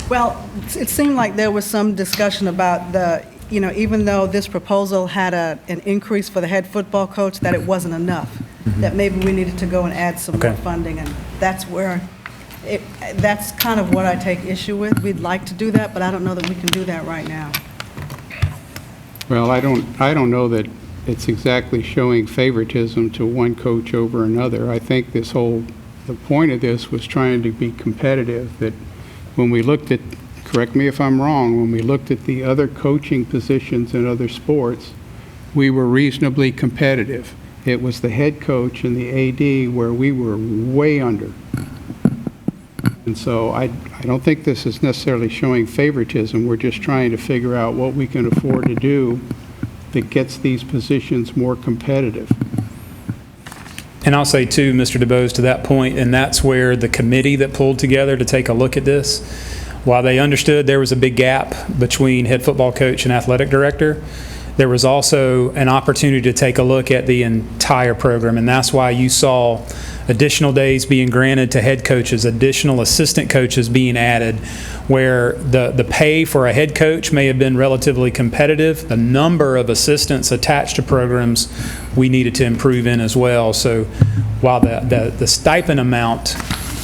Well, it seemed like there was some discussion about even though this proposal had an increase for the head football coach, that it wasn't enough, that maybe we needed to go and add some more funding, and that's kind of what I take issue with. We'd like to do that, but I don't know that we can do that right now. Well, I don't know that it's exactly showing favoritism to one coach over another. I think the point of this was trying to be competitive, that when we looked at, correct me if I'm wrong, when we looked at the other coaching positions in other sports, we were reasonably competitive. It was the head coach and the AD where we were way under. And so I don't think this is necessarily showing favoritism. We're just trying to figure out what we can afford to do that gets these positions more competitive. And I'll say too, Mr. DuBose, to that point, and that's where the committee that pulled together to take a look at this, while they understood there was a big gap between head football coach and athletic director, there was also an opportunity to take a look at the entire program, and that's why you saw additional days being granted to head coaches, additional assistant coaches being added, where the pay for a head coach may have been relatively competitive. The number of assistants attached to programs we needed to improve in as well. So while the stipend amount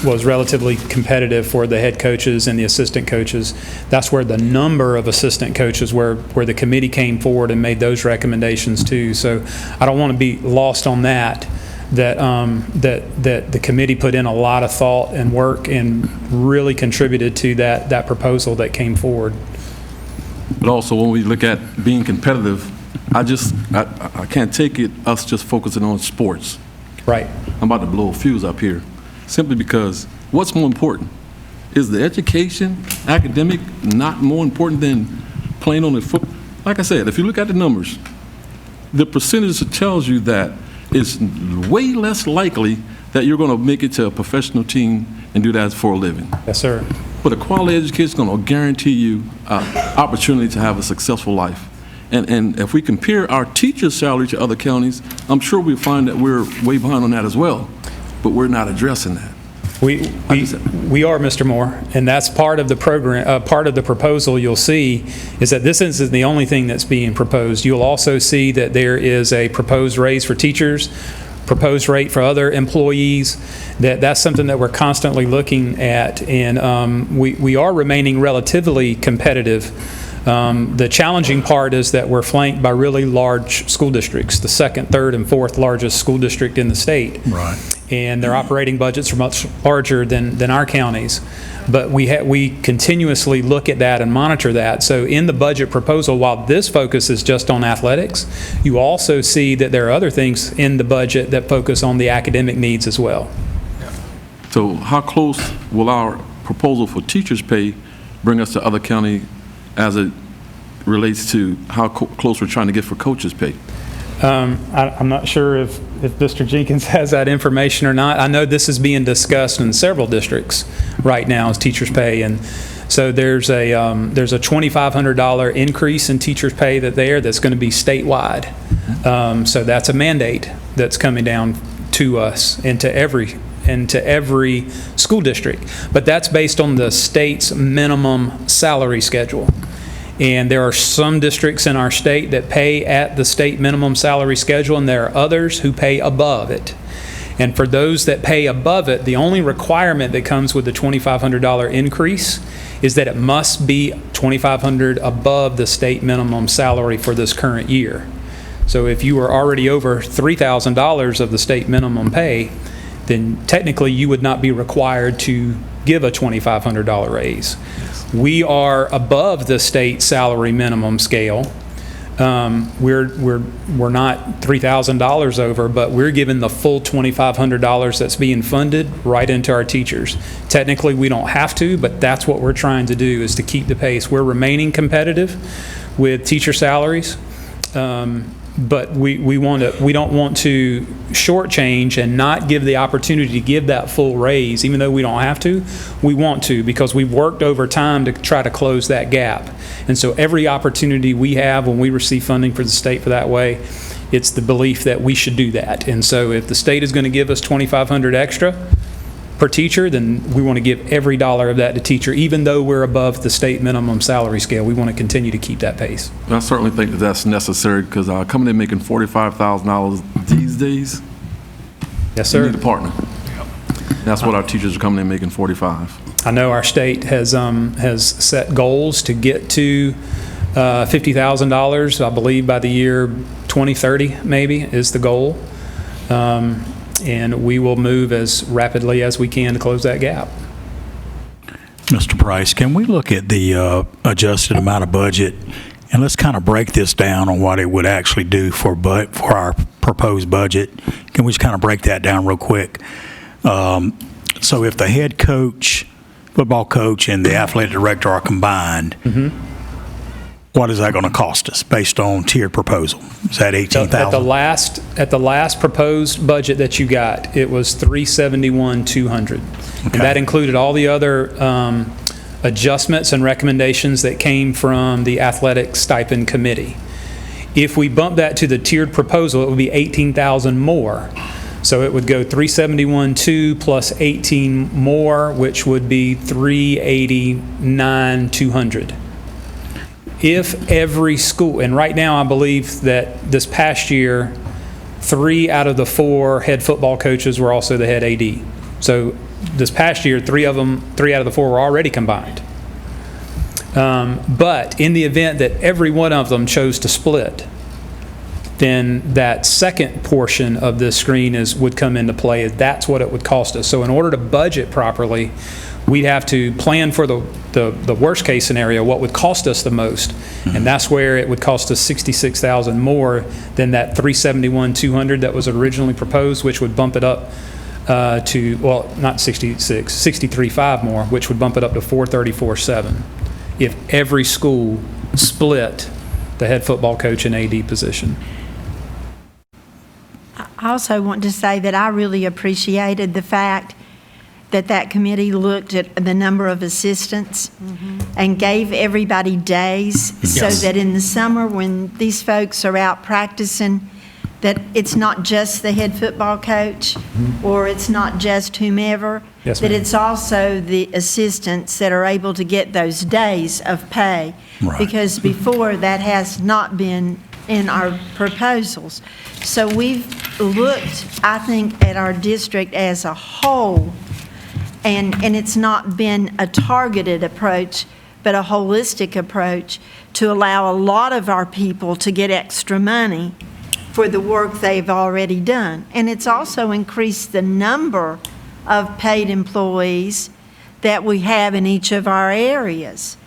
was relatively competitive for the head coaches and the assistant coaches, that's where the number of assistant coaches where the committee came forward and made those recommendations too. So I don't want to be lost on that the committee put in a lot of thought and work and really contributed to that proposal that came forward. But also when we look at being competitive, I can't take it us just focusing on sports. Right. I'm about to blow a fuse up here. Simply because what's more important? Is the education, academic, not more important than playing on the foot? Like I said, if you look at the numbers, the percentage tells you that it's way less likely that you're going to make it to a professional team and do that for a living. Yes, sir. But a quality education is going to guarantee you opportunity to have a successful life. And if we compare our teachers' salary to other counties, I'm sure we'll find that we're way behind on that as well. But we're not addressing that. We are, Mr. Moore, and that's part of the program. Part of the proposal you'll see is that this isn't the only thing that's being proposed. You'll also see that there is a proposed raise for teachers, proposed rate for other employees. That's something that we're constantly looking at, and we are remaining relatively competitive. The challenging part is that we're flanked by really large school districts, the second, third, and fourth largest school district in the state. Right. And their operating budgets are much larger than our counties. But we continuously look at that and monitor that. So in the budget proposal, while this focus is just on athletics, you also see that there are other things in the budget that focus on the academic needs as well. So how close will our proposal for teachers' pay bring us to other county as it relates to how close we're trying to get for coaches' pay? I'm not sure if Mr. Jenkins has that information or not. I know this is being discussed in several districts right now as teachers' pay, and so there's a $2,500 increase in teachers' pay that's going to be statewide. So that's a mandate that's coming down to us and to every school district. But that's based on the state's minimum salary schedule. And there are some districts in our state that pay at the state minimum salary schedule, and there are others who pay above it. And for those that pay above it, the only requirement that comes with the $2,500 increase is that it must be $2,500 above the state minimum salary for this current year. So if you are already over $3,000 of the state minimum pay, then technically you would not be required to give a $2,500 raise. We are above the state salary minimum scale. We're not $3,000 over, but we're given the full $2,500 that's being funded right into our teachers. Technically, we don't have to, but that's what we're trying to do, is to keep the pace. We're remaining competitive with teacher salaries, but we don't want to shortchange and not give the opportunity to give that full raise, even though we don't have to. We want to, because we've worked over time to try to close that gap. And so every opportunity we have when we receive funding for the state for that way, it's the belief that we should do that. And so if the state is going to give us $2,500 extra per teacher, then we want to give every dollar of that to teacher, even though we're above the state minimum salary scale. We want to continue to keep that pace. I certainly think that that's necessary, because coming in making $45,000 these days, yes, sir, you need a partner. That's what our teachers are coming in making, 45. I know our state has set goals to get to $50,000, I believe, by the year 2030, maybe, is the goal. And we will move as rapidly as we can to close that gap. Mr. Price, can we look at the adjusted amount of budget, and let's kind of break this down on what it would actually do for our proposed budget? Can we just kind of break that down real quick? So if the head coach, football coach, and the athletic director are combined, what is that going to cost us based on tiered proposal? Is that $18,000? At the last proposed budget that you got, it was $371,200, and that included all the other adjustments and recommendations that came from the athletic stipend committee. If we bump that to the tiered proposal, it would be $18,000 more. So it would go $371,200 plus 18 more, which would be $389,200. If every school, and right now I believe that this past year, 3 out of the 4 head football coaches were also the head AD. So this past year, 3 out of the 4 were already combined. But in the event that every one of them chose to split, then that second portion of this screen would come into play. That's what it would cost us. So in order to budget properly, we'd have to plan for the worst case scenario, what would cost us the most, and that's where it would cost us $66,000 more than that $371,200 that was originally proposed, which would bump it up to, well, not 66, 63.5 more, which would bump it up to 434.7 if every school split the head football coach and AD position. I also want to say that I really appreciated the fact that committee looked at the number of assistants and gave everybody days, so that in the summer when these folks are out practicing, that it's not just the head football coach or it's not just whomever, that it's also the assistants that are able to get those days of pay. Right. Because before that has not been in our proposals. So we've looked, I think, at our district as a whole, and it's not been a targeted approach, but a holistic approach to allow a lot of our people to get extra money for the work they've already done. And it's also increased the number of paid employees that we have in each of our areas.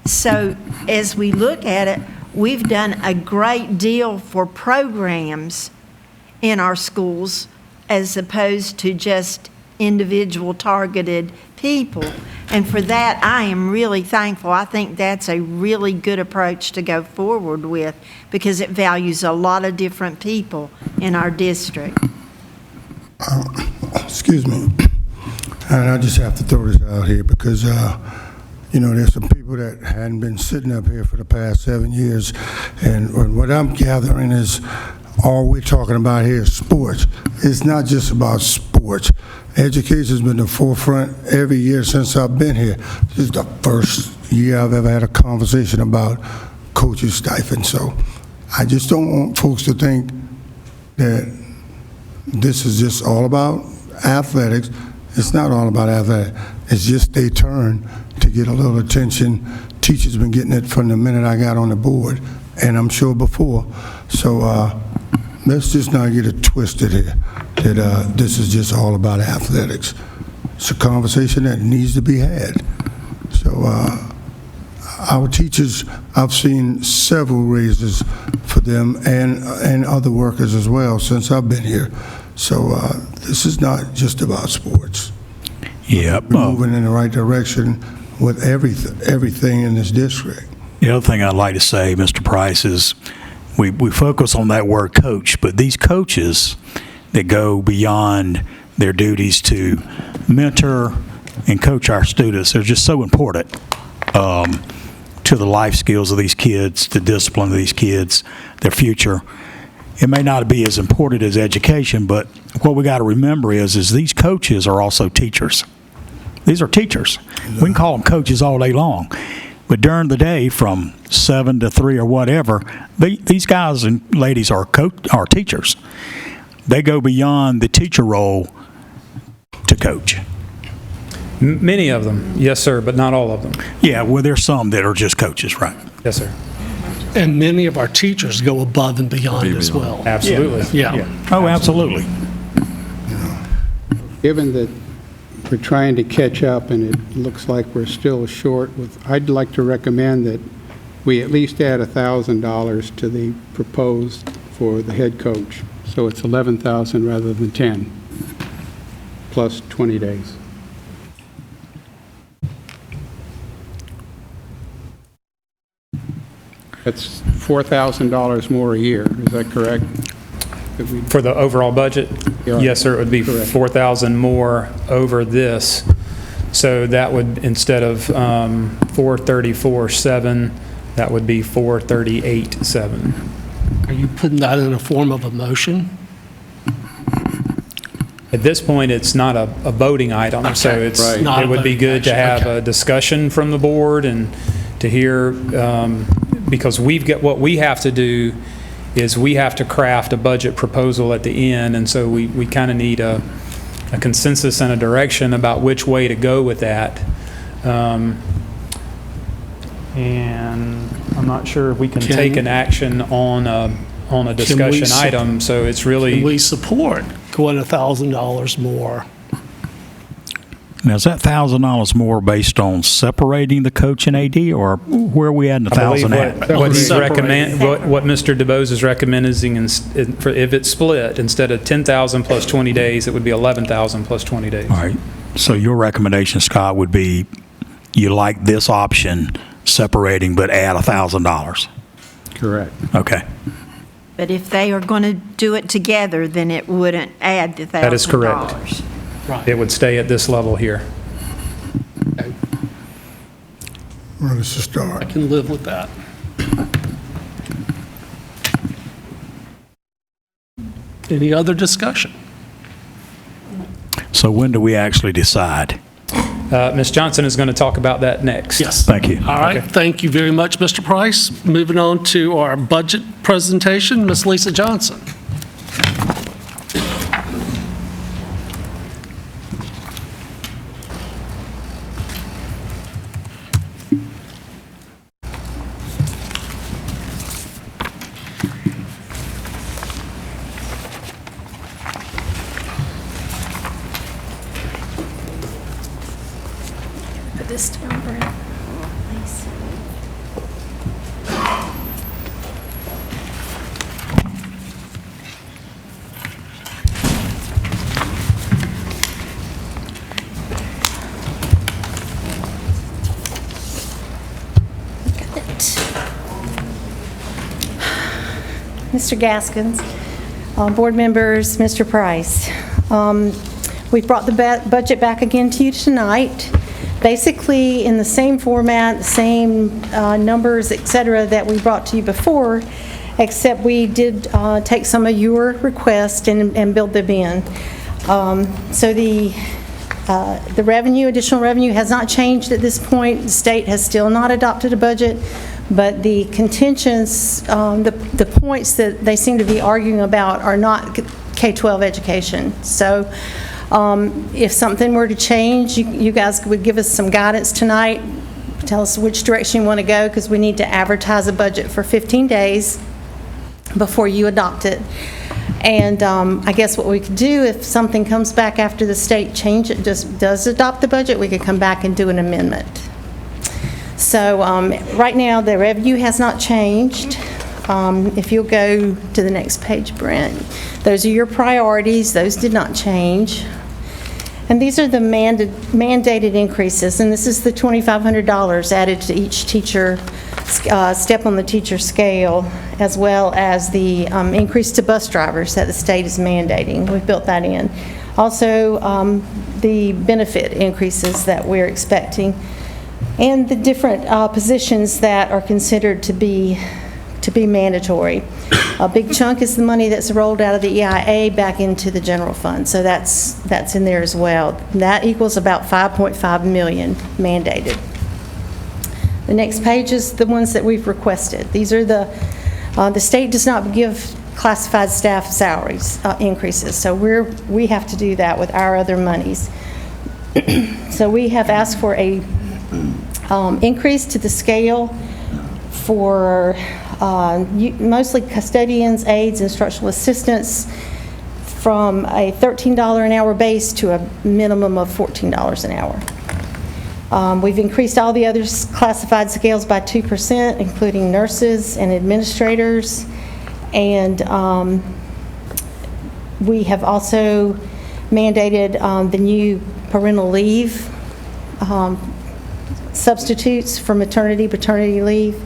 So as we look at it, we've done a great deal for programs in our schools as opposed to just individual targeted people. And for that, I am really thankful. I think that's a really good approach to go forward with because it values a lot of different people in our district. Excuse me. And I just have to throw this out here because, there's some people that hadn't been sitting up here for the past 7 years. And what I'm gathering is all we're talking about here is sports. It's not just about sports. Education's been the forefront every year since I've been here. This is the first year I've ever had a conversation about coaches' stipend. So I just don't want folks to think that this is just all about athletics. It's not all about athletics. It's just their turn to get a little attention. Teachers been getting it from the minute I got on the board, and I'm sure before. So let's just not get it twisted here, that this is just all about athletics. It's a conversation that needs to be had. So our teachers, I've seen several raises for them and other workers as well since I've been here. So this is not just about sports. Yep. We're moving in the right direction with everything in this district. The other thing I'd like to say, Mr. Price, is we focus on that word coach, but these coaches that go beyond their duties to mentor and coach our students, they're just so important to the life skills of these kids, the discipline of these kids, their future. It may not be as important as education, but what we got to remember is these coaches are also teachers. These are teachers. We can call them coaches all day long, but during the day from 7 to 3 or whatever, these guys and ladies are teachers. They go beyond the teacher role to coach. Many of them, yes, sir, but not all of them. Yeah, well, there's some that are just coaches, right? Yes, sir. And many of our teachers go above and beyond as well. Absolutely. Yeah. Oh, absolutely. Given that we're trying to catch up and it looks like we're still short, I'd like to recommend that we at least add $1,000 to the proposed for the head coach. So it's $11,000 rather than 10, plus 20 days. That's $4,000 more a year, is that correct? For the overall budget? Yeah. Yes, sir, it would be Correct. 4,000 more over this. So that would, instead of 434.7, that would be 438.7. Are you putting that in a form of a motion? At this point, it's not a voting item, so Okay. it's, Right. Not it a would be voting good to action. have Okay. a discussion from the board and to hear, because what we have to do is we have to craft a budget proposal at the end, and so we kind of need a consensus and a direction about which way to go with that. And I'm not sure if we can take an action on a discussion item, so it's really. Can we support going $1,000 more? Now, is that $1,000 more based on separating the coach and AD, or where are we at in the I believe 1,000 at? what he's recommend, what Mr. DeBose is recommending, if it's split, instead of 10,000 plus 20 days, it would be 11,000 plus 20 days. All right. So your recommendation, Scott, would be you like this option, separating, but add $1,000? Correct. Okay. But if they are going to do it together, then it wouldn't add the $1,000. That is correct. It would stay at this level here. Well, it's a start. I can live with that. Any other discussion? So when do we actually decide? Ms. Johnson is going to talk about that next. Yes. Thank you. All right. Thank you very much, Mr. Price. Moving on to our budget presentation, Ms. Lisa Johnson. This down, Brent, please. Mr. Gaskins, board members, Mr. Price. We've brought the budget back again to you tonight, basically in the same format, same numbers, et cetera, that we brought to you before, except we did take some of your requests and build them in. So the revenue, additional revenue has not changed at this point. The state has still not adopted a budget, but the contentions, the points that they seem to be arguing about are not K-12 education. So if something were to change, you guys would give us some guidance tonight, tell us which direction you want to go, because we need to advertise a budget for 15 days before you adopt it. And I guess what we could do, if something comes back after the state does adopt the budget, we could come back and do an amendment. So right now, the revenue has not changed. If you'll go to the next page, Brent, those are your priorities. Those did not change. And these are the mandated increases, and this is the $2,500 added to each teacher step on the teacher scale, as well as the increase to bus drivers that the state is mandating. We've built that in. Also, the benefit increases that we're expecting, and the different positions that are considered to be mandatory. A big chunk is the money that's rolled out of the EIA back into the general fund, so that's in there as well. That equals about $5.5 million mandated. The next page is the ones that we've requested. These are the state does not give classified staff salaries increases, so we have to do that with our other monies. So we have asked for a increase to the scale for mostly custodians, aides, instructional assistants, from a $13 an hour base to a minimum of $14 an hour. We've increased all the other classified scales by 2%, including nurses and administrators, and we have also mandated the new parental leave substitutes for maternity, paternity leave.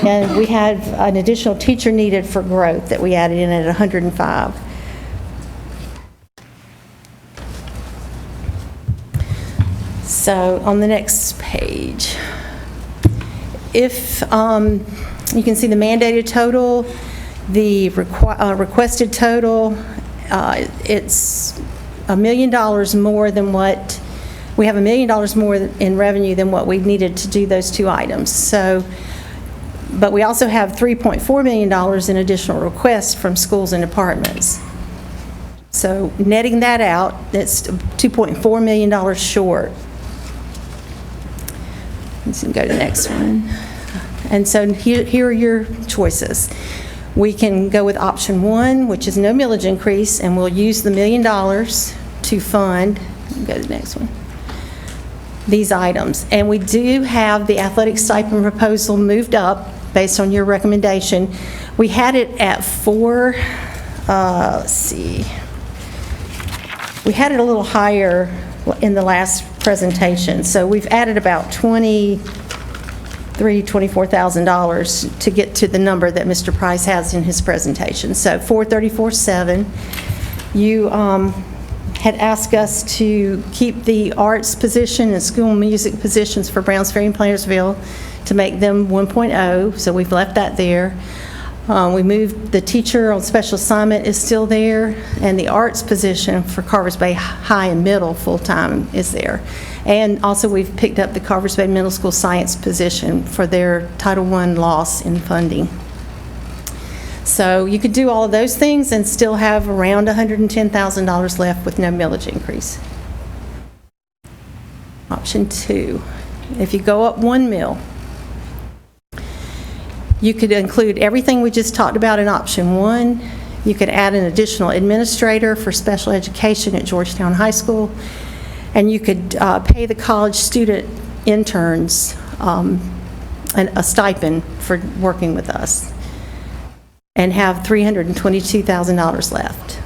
And we had an additional teacher needed for growth that we added in at 105. So on the next page, if you can see the mandated total, the requested total, it's $1 million more than what, we have $1 million more in revenue than what we needed to do those two items. So, but we also have $3.4 million in additional requests from schools and departments. So netting that out, that's $2.4 million short. Let's go to the next one. And so here are your choices. We can go with option 1, which is no millage increase, and we'll use the $1 million to fund, go to the next one, these items. And we do have the athletic stipend proposal moved up based on your recommendation. We had it at 4, let's see. We had it a little higher in the last presentation. So we've added about $24,000 to get to the number that Mr. Price has in his presentation. So 434.7. You had asked us to keep the arts position and school music positions for Browns Ferry and Plantersville to make them 1.0, so we've left that there. We moved the teacher on special assignment is still there, and the arts position for Carvers Bay High and Middle full-time is there. And also we've picked up the Carvers Bay Middle School science position for their Title I loss in funding. So you could do all of those things and still have around $110,000 left with no millage increase. Option 2, if you go up 1 mil, you could include everything we just talked about in option 1. You could add an additional administrator for special education at Georgetown High School, and you could pay the college student interns a stipend for working with us, and have $322,000 left.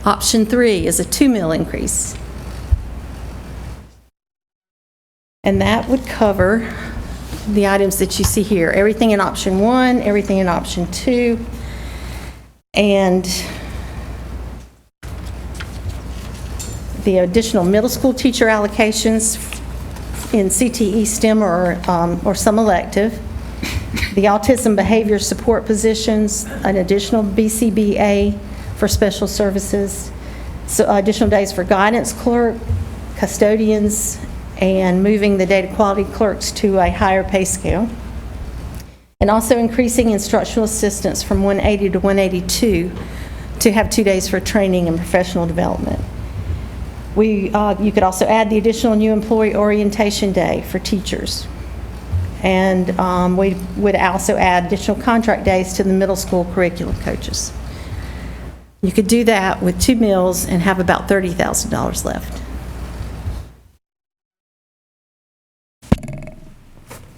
Option 3 is a 2 mil increase. And that would cover the items that you see here. Everything in option 1, everything in option 2, and the additional middle school teacher allocations in CTE, STEM, or some elective. The autism behavior support positions, an additional BCBA for special services, so additional days for guidance clerk, custodians, and moving the data quality clerks to a higher pay scale. And also increasing instructional assistants from 180 to 182 to have 2 days for training and professional development. You could also add the additional new employee orientation day for teachers. And we would also add additional contract days to the middle school curriculum coaches. You could do that with 2 meals and have about $30,000 left.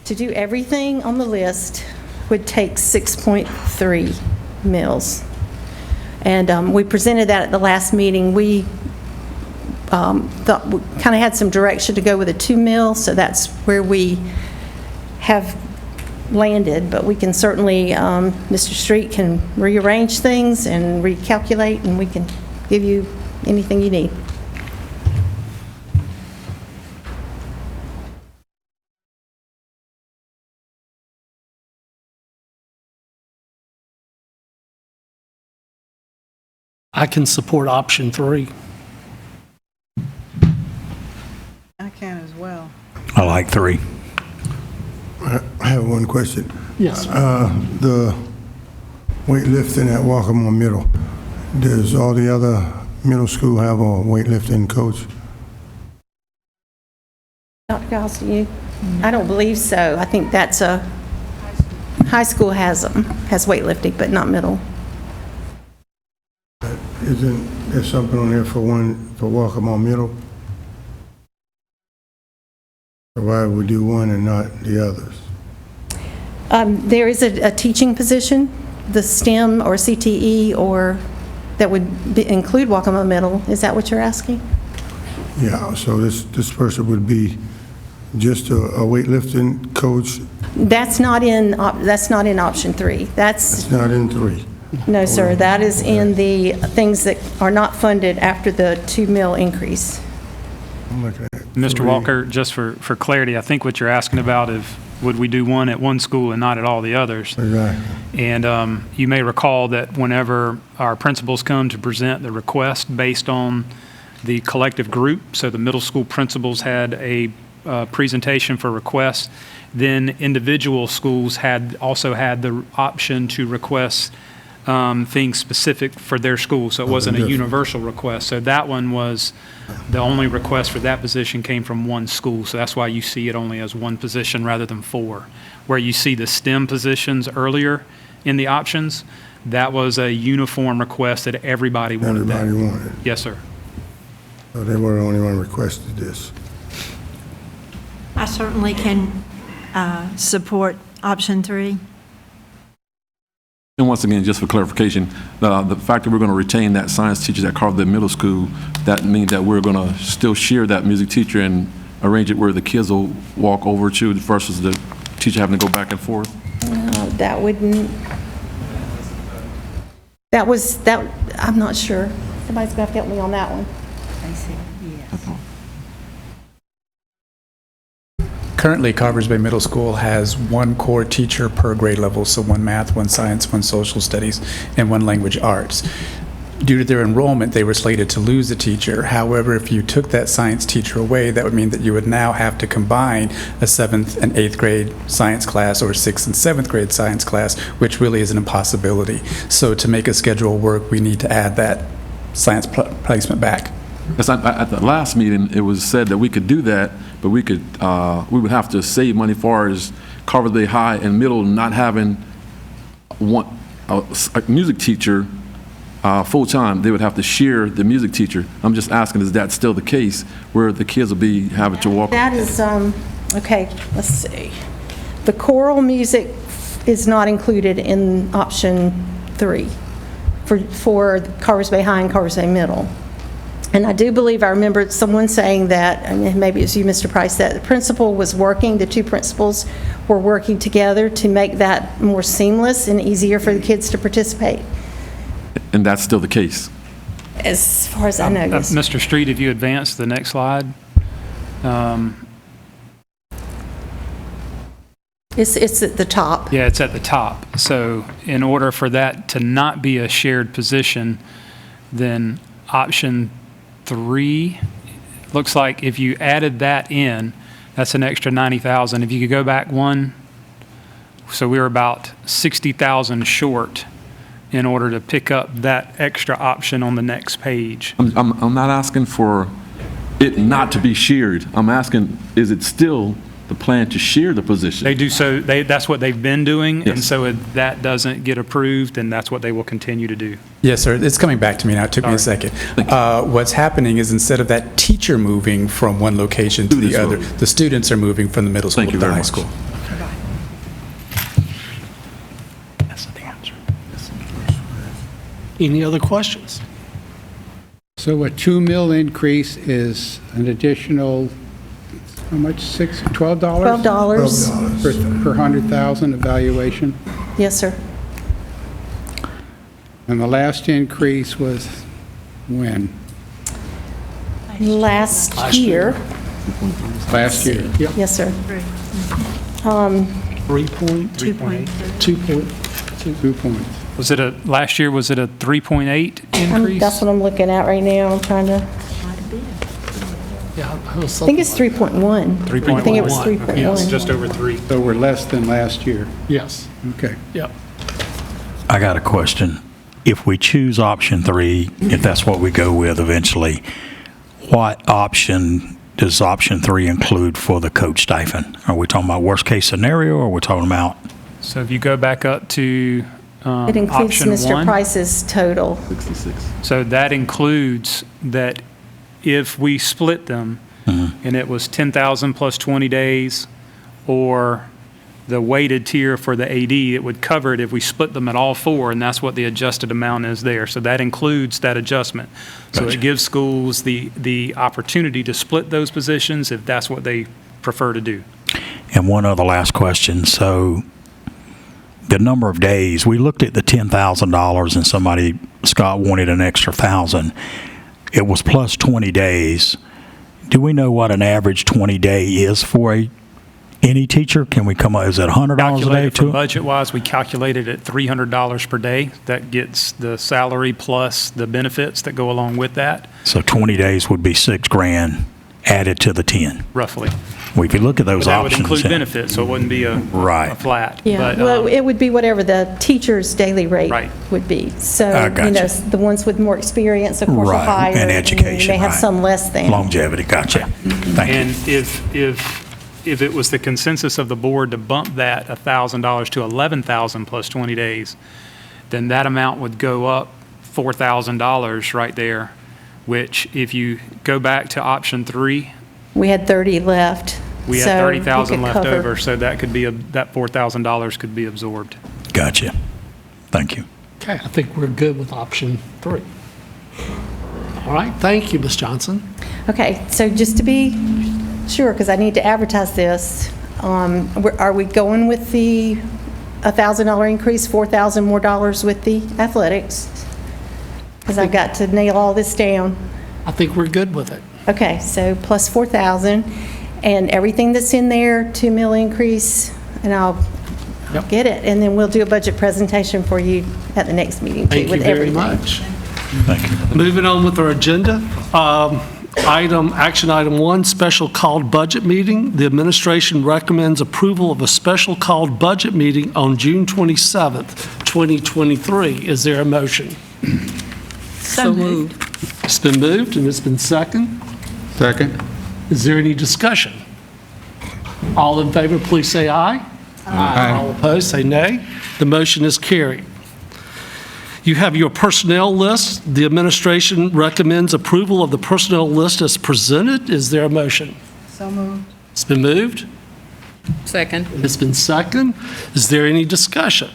To do everything on the list would take 6.3 meals. And we presented that at the last meeting. We thought we kind of had some direction to go with a 2 meal, so that's where we have landed, but we can certainly, Mr. Street can rearrange things and recalculate, and we can give you anything you need. I can support option 3. I can as well. I like 3. I have one question. Yes, sir. The weightlifting at Waccamaw Middle, does all the other middle school have a weightlifting coach? Dr. Goss, I don't believe so. I think that's high school has weightlifting, but not middle. Isn't there something on there for Waccamaw Middle? Or why would we do one and not the others? There is a teaching position, the STEM or CTE, or that would include Waccamaw Middle. Is that what you're asking? Yeah, so this person would be just a weightlifting coach? That's not in option 3. That's not in 3? No, sir. That is in the things that are not funded after the 2 mil increase. I'm looking at Mr. Walker, just for clarity, I think what you're asking about is, would we do one at one school and not at all the others? Exactly. And you may recall that whenever our principals come to present the request based on the collective group, so the middle school principals had a presentation for requests, then individual schools also had the option to request things specific for their school, so it wasn't a universal request. So that one was, the only request for that position came from one school, so that's why you see it only as one position rather than 4. Where you see the STEM positions earlier in the options, that was a uniform request that everybody wanted that. Everybody wanted. Yes, sir. So they were the only one requested this. I certainly can support option 3. And once again, just for clarification, the fact that we're going to retain that science teacher at Carville Middle School, that means that we're going to still share that music teacher and arrange it where the kids will walk over to versus the teacher having to go back and forth? That wouldn't, I'm not sure. Somebody's going to have to help me on that one. I see, yes. Currently, Carvers Bay Middle School has 1 core teacher per grade level, so 1 math, 1 science, 1 social studies, and 1 language arts. Due to their enrollment, they were slated to lose a teacher. However, if you took that science teacher away, that would mean that you would now have to combine a 7th and 8th grade science class or 6th and 7th grade science class, which really is an impossibility. So to make a schedule work, we need to add that science placement back. Yes, at the last meeting, it was said that we could do that, but we would have to save money as far as Carville Bay High and Middle not having a music teacher full-time. They would have to share the music teacher. I'm just asking, is that still the case where the kids will be having to walk? That is, okay, let's see. The choral music is not included in option 3 for Carvers Bay High and Carvers Bay Middle. And I do believe I remember someone saying that, and maybe it's you, Mr. Price, that the principal was working, the two principals were working together to make that more seamless and easier for the kids to participate. And that's still the case? As far as I know, yes. Mr. Street, if you advance the next slide. It's at the top. Yeah, it's at the top. So in order for that to not be a shared position, then option 3, looks like if you added that in, that's an extra 90,000. If you could go back one, so we were about 60,000 short in order to pick up that extra option on the next page. I'm not asking for it not to be shared. I'm asking, is it still the plan to share the position? They do so, that's what they've been doing, and Yes. so if that doesn't get approved, then that's what they will continue to do. Yes, sir. It's coming back to me now. It took me a second. What's happening is instead of that teacher moving from one location to the other, the students are moving from the middle school to the high school. That's the answer. Any other questions? So a 2 mil increase is an additional, how much, $12? $12. Per 100,000 evaluation? Yes, sir. And the last increase was when? Last year. Last year? Yep. Yes, sir. 2 points. Was it last year, was it a 3.8 increase? That's what I'm looking at right now. I'm trying to, Yeah, I think it's 3.1. 3.1. I think it was 3.1. Yes, just over 3. So we're less than last year? Yes. Okay. Yep. I got a question. If we choose option 3, if that's what we go with eventually, what option does option 3 include for the coach stipend? Are we talking about worst case scenario, or are we talking about? So if you go back up to It includes option Mr. 1. Price's total. 66. So that includes that if we split them, and it was 10,000 plus 20 days, or the weighted tier for the AD, it would cover it if we split them at all 4, and that's what the adjusted amount is there. So that includes that adjustment. So Gotcha. it gives schools the opportunity to split those positions if that's what they prefer to do. And one other last question. So the number of days, we looked at the $10,000 and somebody, Scott, wanted an extra 1,000. It was plus 20 days. Do we know what an average 20-day is for any teacher? Can we come up, is it $100 a day Calculated for too? budget-wise, we calculated at $300 per day. That gets the salary plus the benefits that go along with that, So 20 days would be $6,000 added to the 10. roughly. Well, if you look at those But that would options. include benefits, so it wouldn't be a flat. Yeah, But, well, it would be whatever the teacher's daily rate Right. would be. So, I gotcha. the ones with more experience, of course, are Right, higher. and education, You may have right. some less than. Longevity, gotcha. Thank you. And if it was the consensus of the board to bump that $1,000 to $11,000 plus 20 days, then that amount would go up $4,000 right there, which if you go back to option 3, We had 30 left. we so had we 30,000 could left cover- over, so that could be, that $4,000 could be absorbed. Gotcha. Thank you. Okay, I think we're good with option 3. All right, thank you, Ms. Johnson. Okay, so just to be sure, because I need to advertise this, are we going with the $1,000 increase, $4,000 more dollars with the athletics? Because I've got to nail all this down. I think we're good with it. Okay, so plus 4,000, and everything that's in there, 2 mil increase, and I'll get it, and then we'll do a budget presentation for you at the next meeting too, Thank you with very everything. much. Thank you. Moving on with our agenda. Action item 1, special called budget meeting. The administration recommends approval of a special called budget meeting on June 27th, 2023. Is there a motion? So moved. It's been moved and it's been seconded. Second. Is there any discussion? All in favor, please say aye. Aye. All opposed, say nay. The motion is carried. You have your personnel list. The administration recommends approval of the personnel list as presented. Is there a motion? So moved. It's been moved. Second. It's been seconded. Is there any discussion?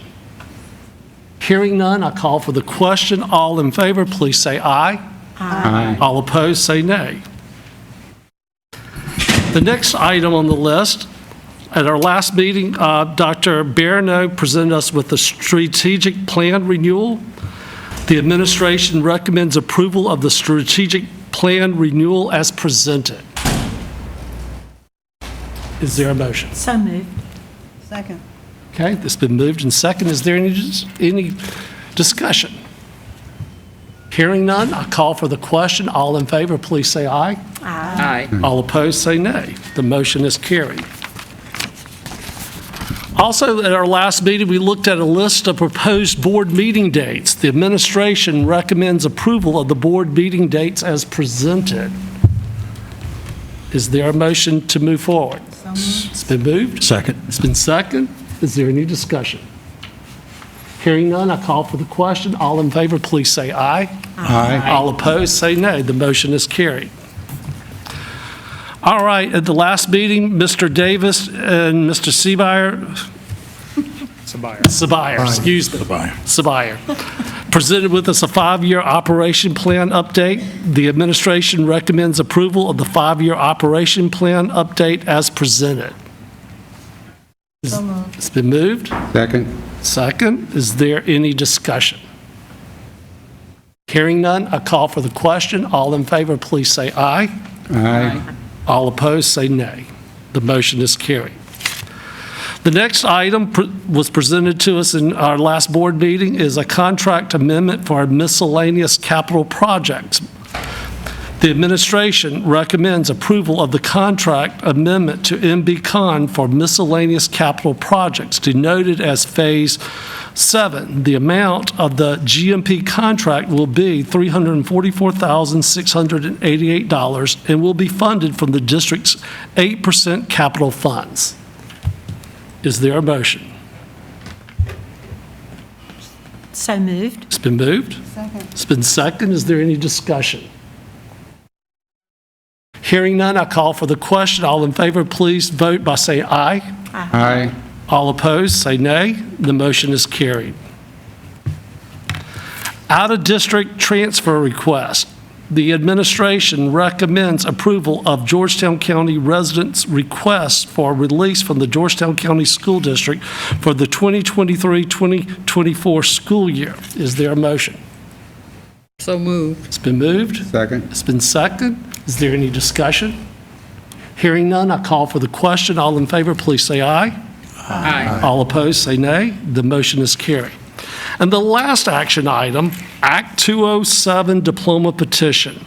Hearing none, I call for the question. All in favor, please say aye. Aye. All opposed, say nay. The next item on the list, at our last meeting, Dr. Barano presented us with the strategic plan renewal. The administration recommends approval of the strategic plan renewal as presented. Is there a motion? So moved. Second. Okay, it's been moved and second. Is there any discussion? Hearing none, I call for the question. All in favor, please say aye. Aye. All opposed, say nay. The motion is carried. Also, at our last meeting, we looked at a list of proposed board meeting dates. The administration recommends approval of the board meeting dates as presented. Is there a motion to move forward? It's been moved. Second. It's been second. Is there any discussion? Hearing none, I call for the question. All in favor, please say aye. Aye. All opposed, say nay. The motion is carried. All right, at the last meeting, Mr. Davis and Mr. Sabire, excuse me. Sabire, presented with us a 5-year operation plan update. The administration recommends approval of the 5-year operation plan update as presented. It's been moved. Second. Second, is there any discussion? Hearing none, I call for the question. All in favor, please say aye. Aye. All opposed, say nay. The motion is carried. The next item was presented to us in our last board meeting is a contract amendment for our miscellaneous capital projects. The administration recommends approval of the contract amendment to MB-Con for miscellaneous capital projects denoted as Phase 7. The amount of the GMP contract will be $344,688 and will be funded from the district's 8% capital funds. Is there a motion? So moved. It's been moved. Second. It's been second. Is there any discussion? Hearing none, I call for the question. All in favor, please vote by saying aye. Aye. All opposed, say nay. The motion is carried. Out-of-district transfer request. The administration recommends approval of Georgetown County residents' request for release from the Georgetown County School District for the 2023-2024 school year. Is there a motion? So moved. It's been moved. Second. It's been seconded. Is there any discussion? Hearing none, I call for the question. All in favor, please say aye. Aye. All opposed, say nay. The motion is carried. And the last action item, Act 207 Diploma Petition.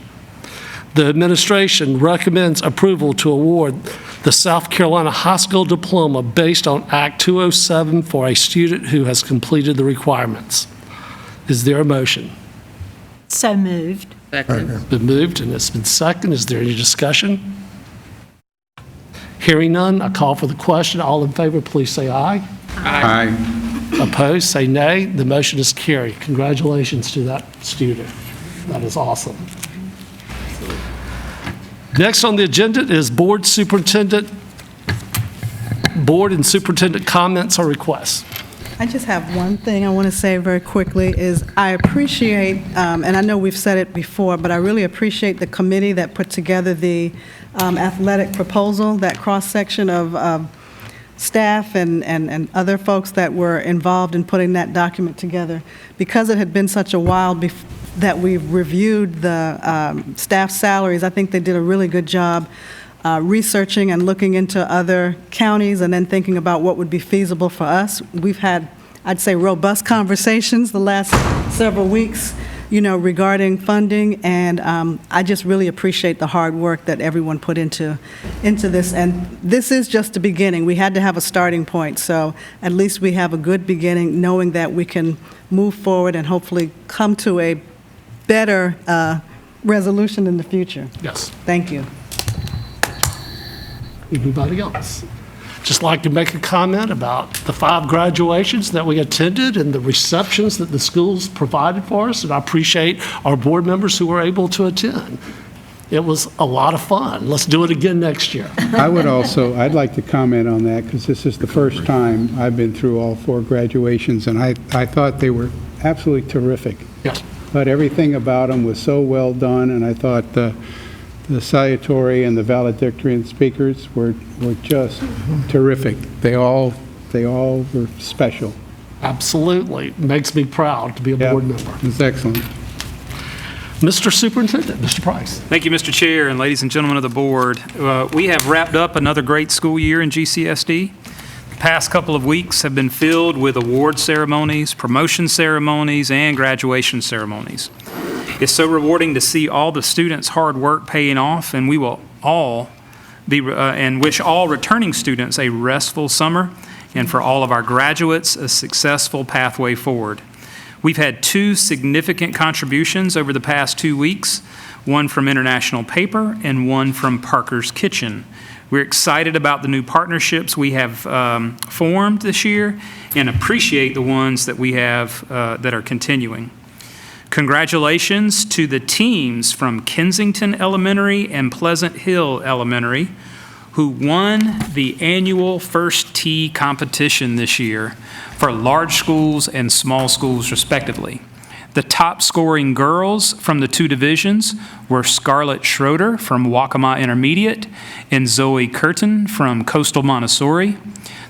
The administration recommends approval to award the South Carolina High School Diploma based on Act 207 for a student who has completed the requirements. Is there a motion? So moved. Second. It's been moved and it's been seconded. Is there any discussion? Hearing none, I call for the question. All in favor, please say aye. Aye. Opposed, say nay. The motion is carried. Congratulations to that student. That is awesome. Next on the agenda is board and superintendent comments or requests. I just have one thing I want to say very quickly is I appreciate, and I know we've said it before, but I really appreciate the committee that put together the athletic proposal, that cross-section of staff and other folks that were involved in putting that document together. Because it had been such a while that we've reviewed the staff salaries, I think they did a really good job researching and looking into other counties and then thinking about what would be feasible for us. We've had, I'd say, robust conversations the last several weeks, regarding funding, and I just really appreciate the hard work that everyone put into this. And this is just the beginning. We had to have a starting point, so at least we have a good beginning, knowing that we can move forward and hopefully come to a better resolution in the future. Yes. Thank you. Anybody else? Just like to make a comment about the 5 graduations that we attended and the receptions that the schools provided for us, and I appreciate our board members who were able to attend. It was a lot of fun. Let's do it again next year. I'd like to comment on that because this is the first time I've been through all 4 graduations, and I thought they were absolutely terrific. Yes. but everything about them was so well done, and I thought the salutatory and the valedictorian speakers were just terrific. They all were special. Absolutely. Makes me proud to be a board member. It's excellent. Mr. Superintendent, Mr. Price. Thank you, Mr. Chair, and ladies and gentlemen of the board. We have wrapped up another great school year in GCSD. The past couple of weeks have been filled with award ceremonies, promotion ceremonies, and graduation ceremonies. It's so rewarding to see all the students' hard work paying off, and we will all and wish all returning students a restful summer, and for all of our graduates, a successful pathway forward. We've had 2 significant contributions over the past 2 weeks, one from International Paper and one from Parker's Kitchen. We're excited about the new partnerships we have formed this year and appreciate the ones that we have that are continuing. Congratulations to the teams from Kensington Elementary and Pleasant Hill Elementary who won the annual First Tee competition this year for large schools and small schools respectively. The top scoring girls from the 2 divisions were Scarlett Schroeder from Waccamaw Intermediate and Zoe Curtin from Coastal Montessori.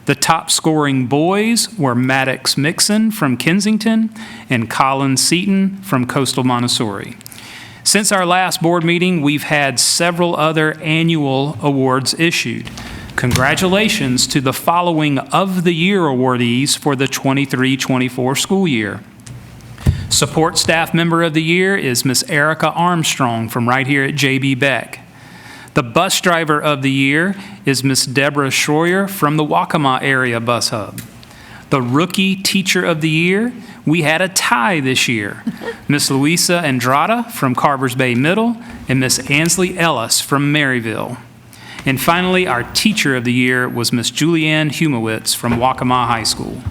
The top scoring boys were Maddox Mixon from Kensington and Colin Seaton from Coastal Montessori. Since our last board meeting, we've had several other annual awards issued. Congratulations to the following of the year awardees for the 23-24 school year. Support Staff Member of the Year is Miss Erica Armstrong from right here at J.B. Beck. The Bus Driver of the Year is Miss Deborah Schroyer from the Waccamaw Area Bus Hub. The Rookie Teacher of the Year, we had a tie this year. Miss Luisa Andrada from Carvers Bay Middle and Miss Ansley Ellis from Maryville. And finally, our Teacher of the Year was Miss Julianne Humowitz from Waccamaw High School.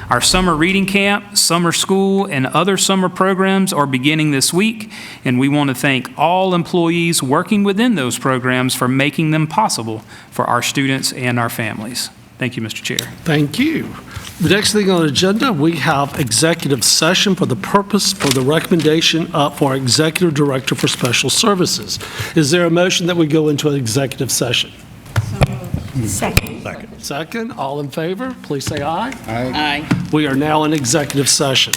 Our summer reading camp, summer school, and other summer programs are beginning this week, and we want to thank all employees working within those programs for making them possible for our students and our families. Thank you, Mr. Chair. Thank you. The next thing on the agenda, we have executive session for the purpose for the recommendation for our Executive Director for Special Services. Is there a motion that we go into an executive session? Second. Second. All in favor, please say aye. Aye. We are now in executive session.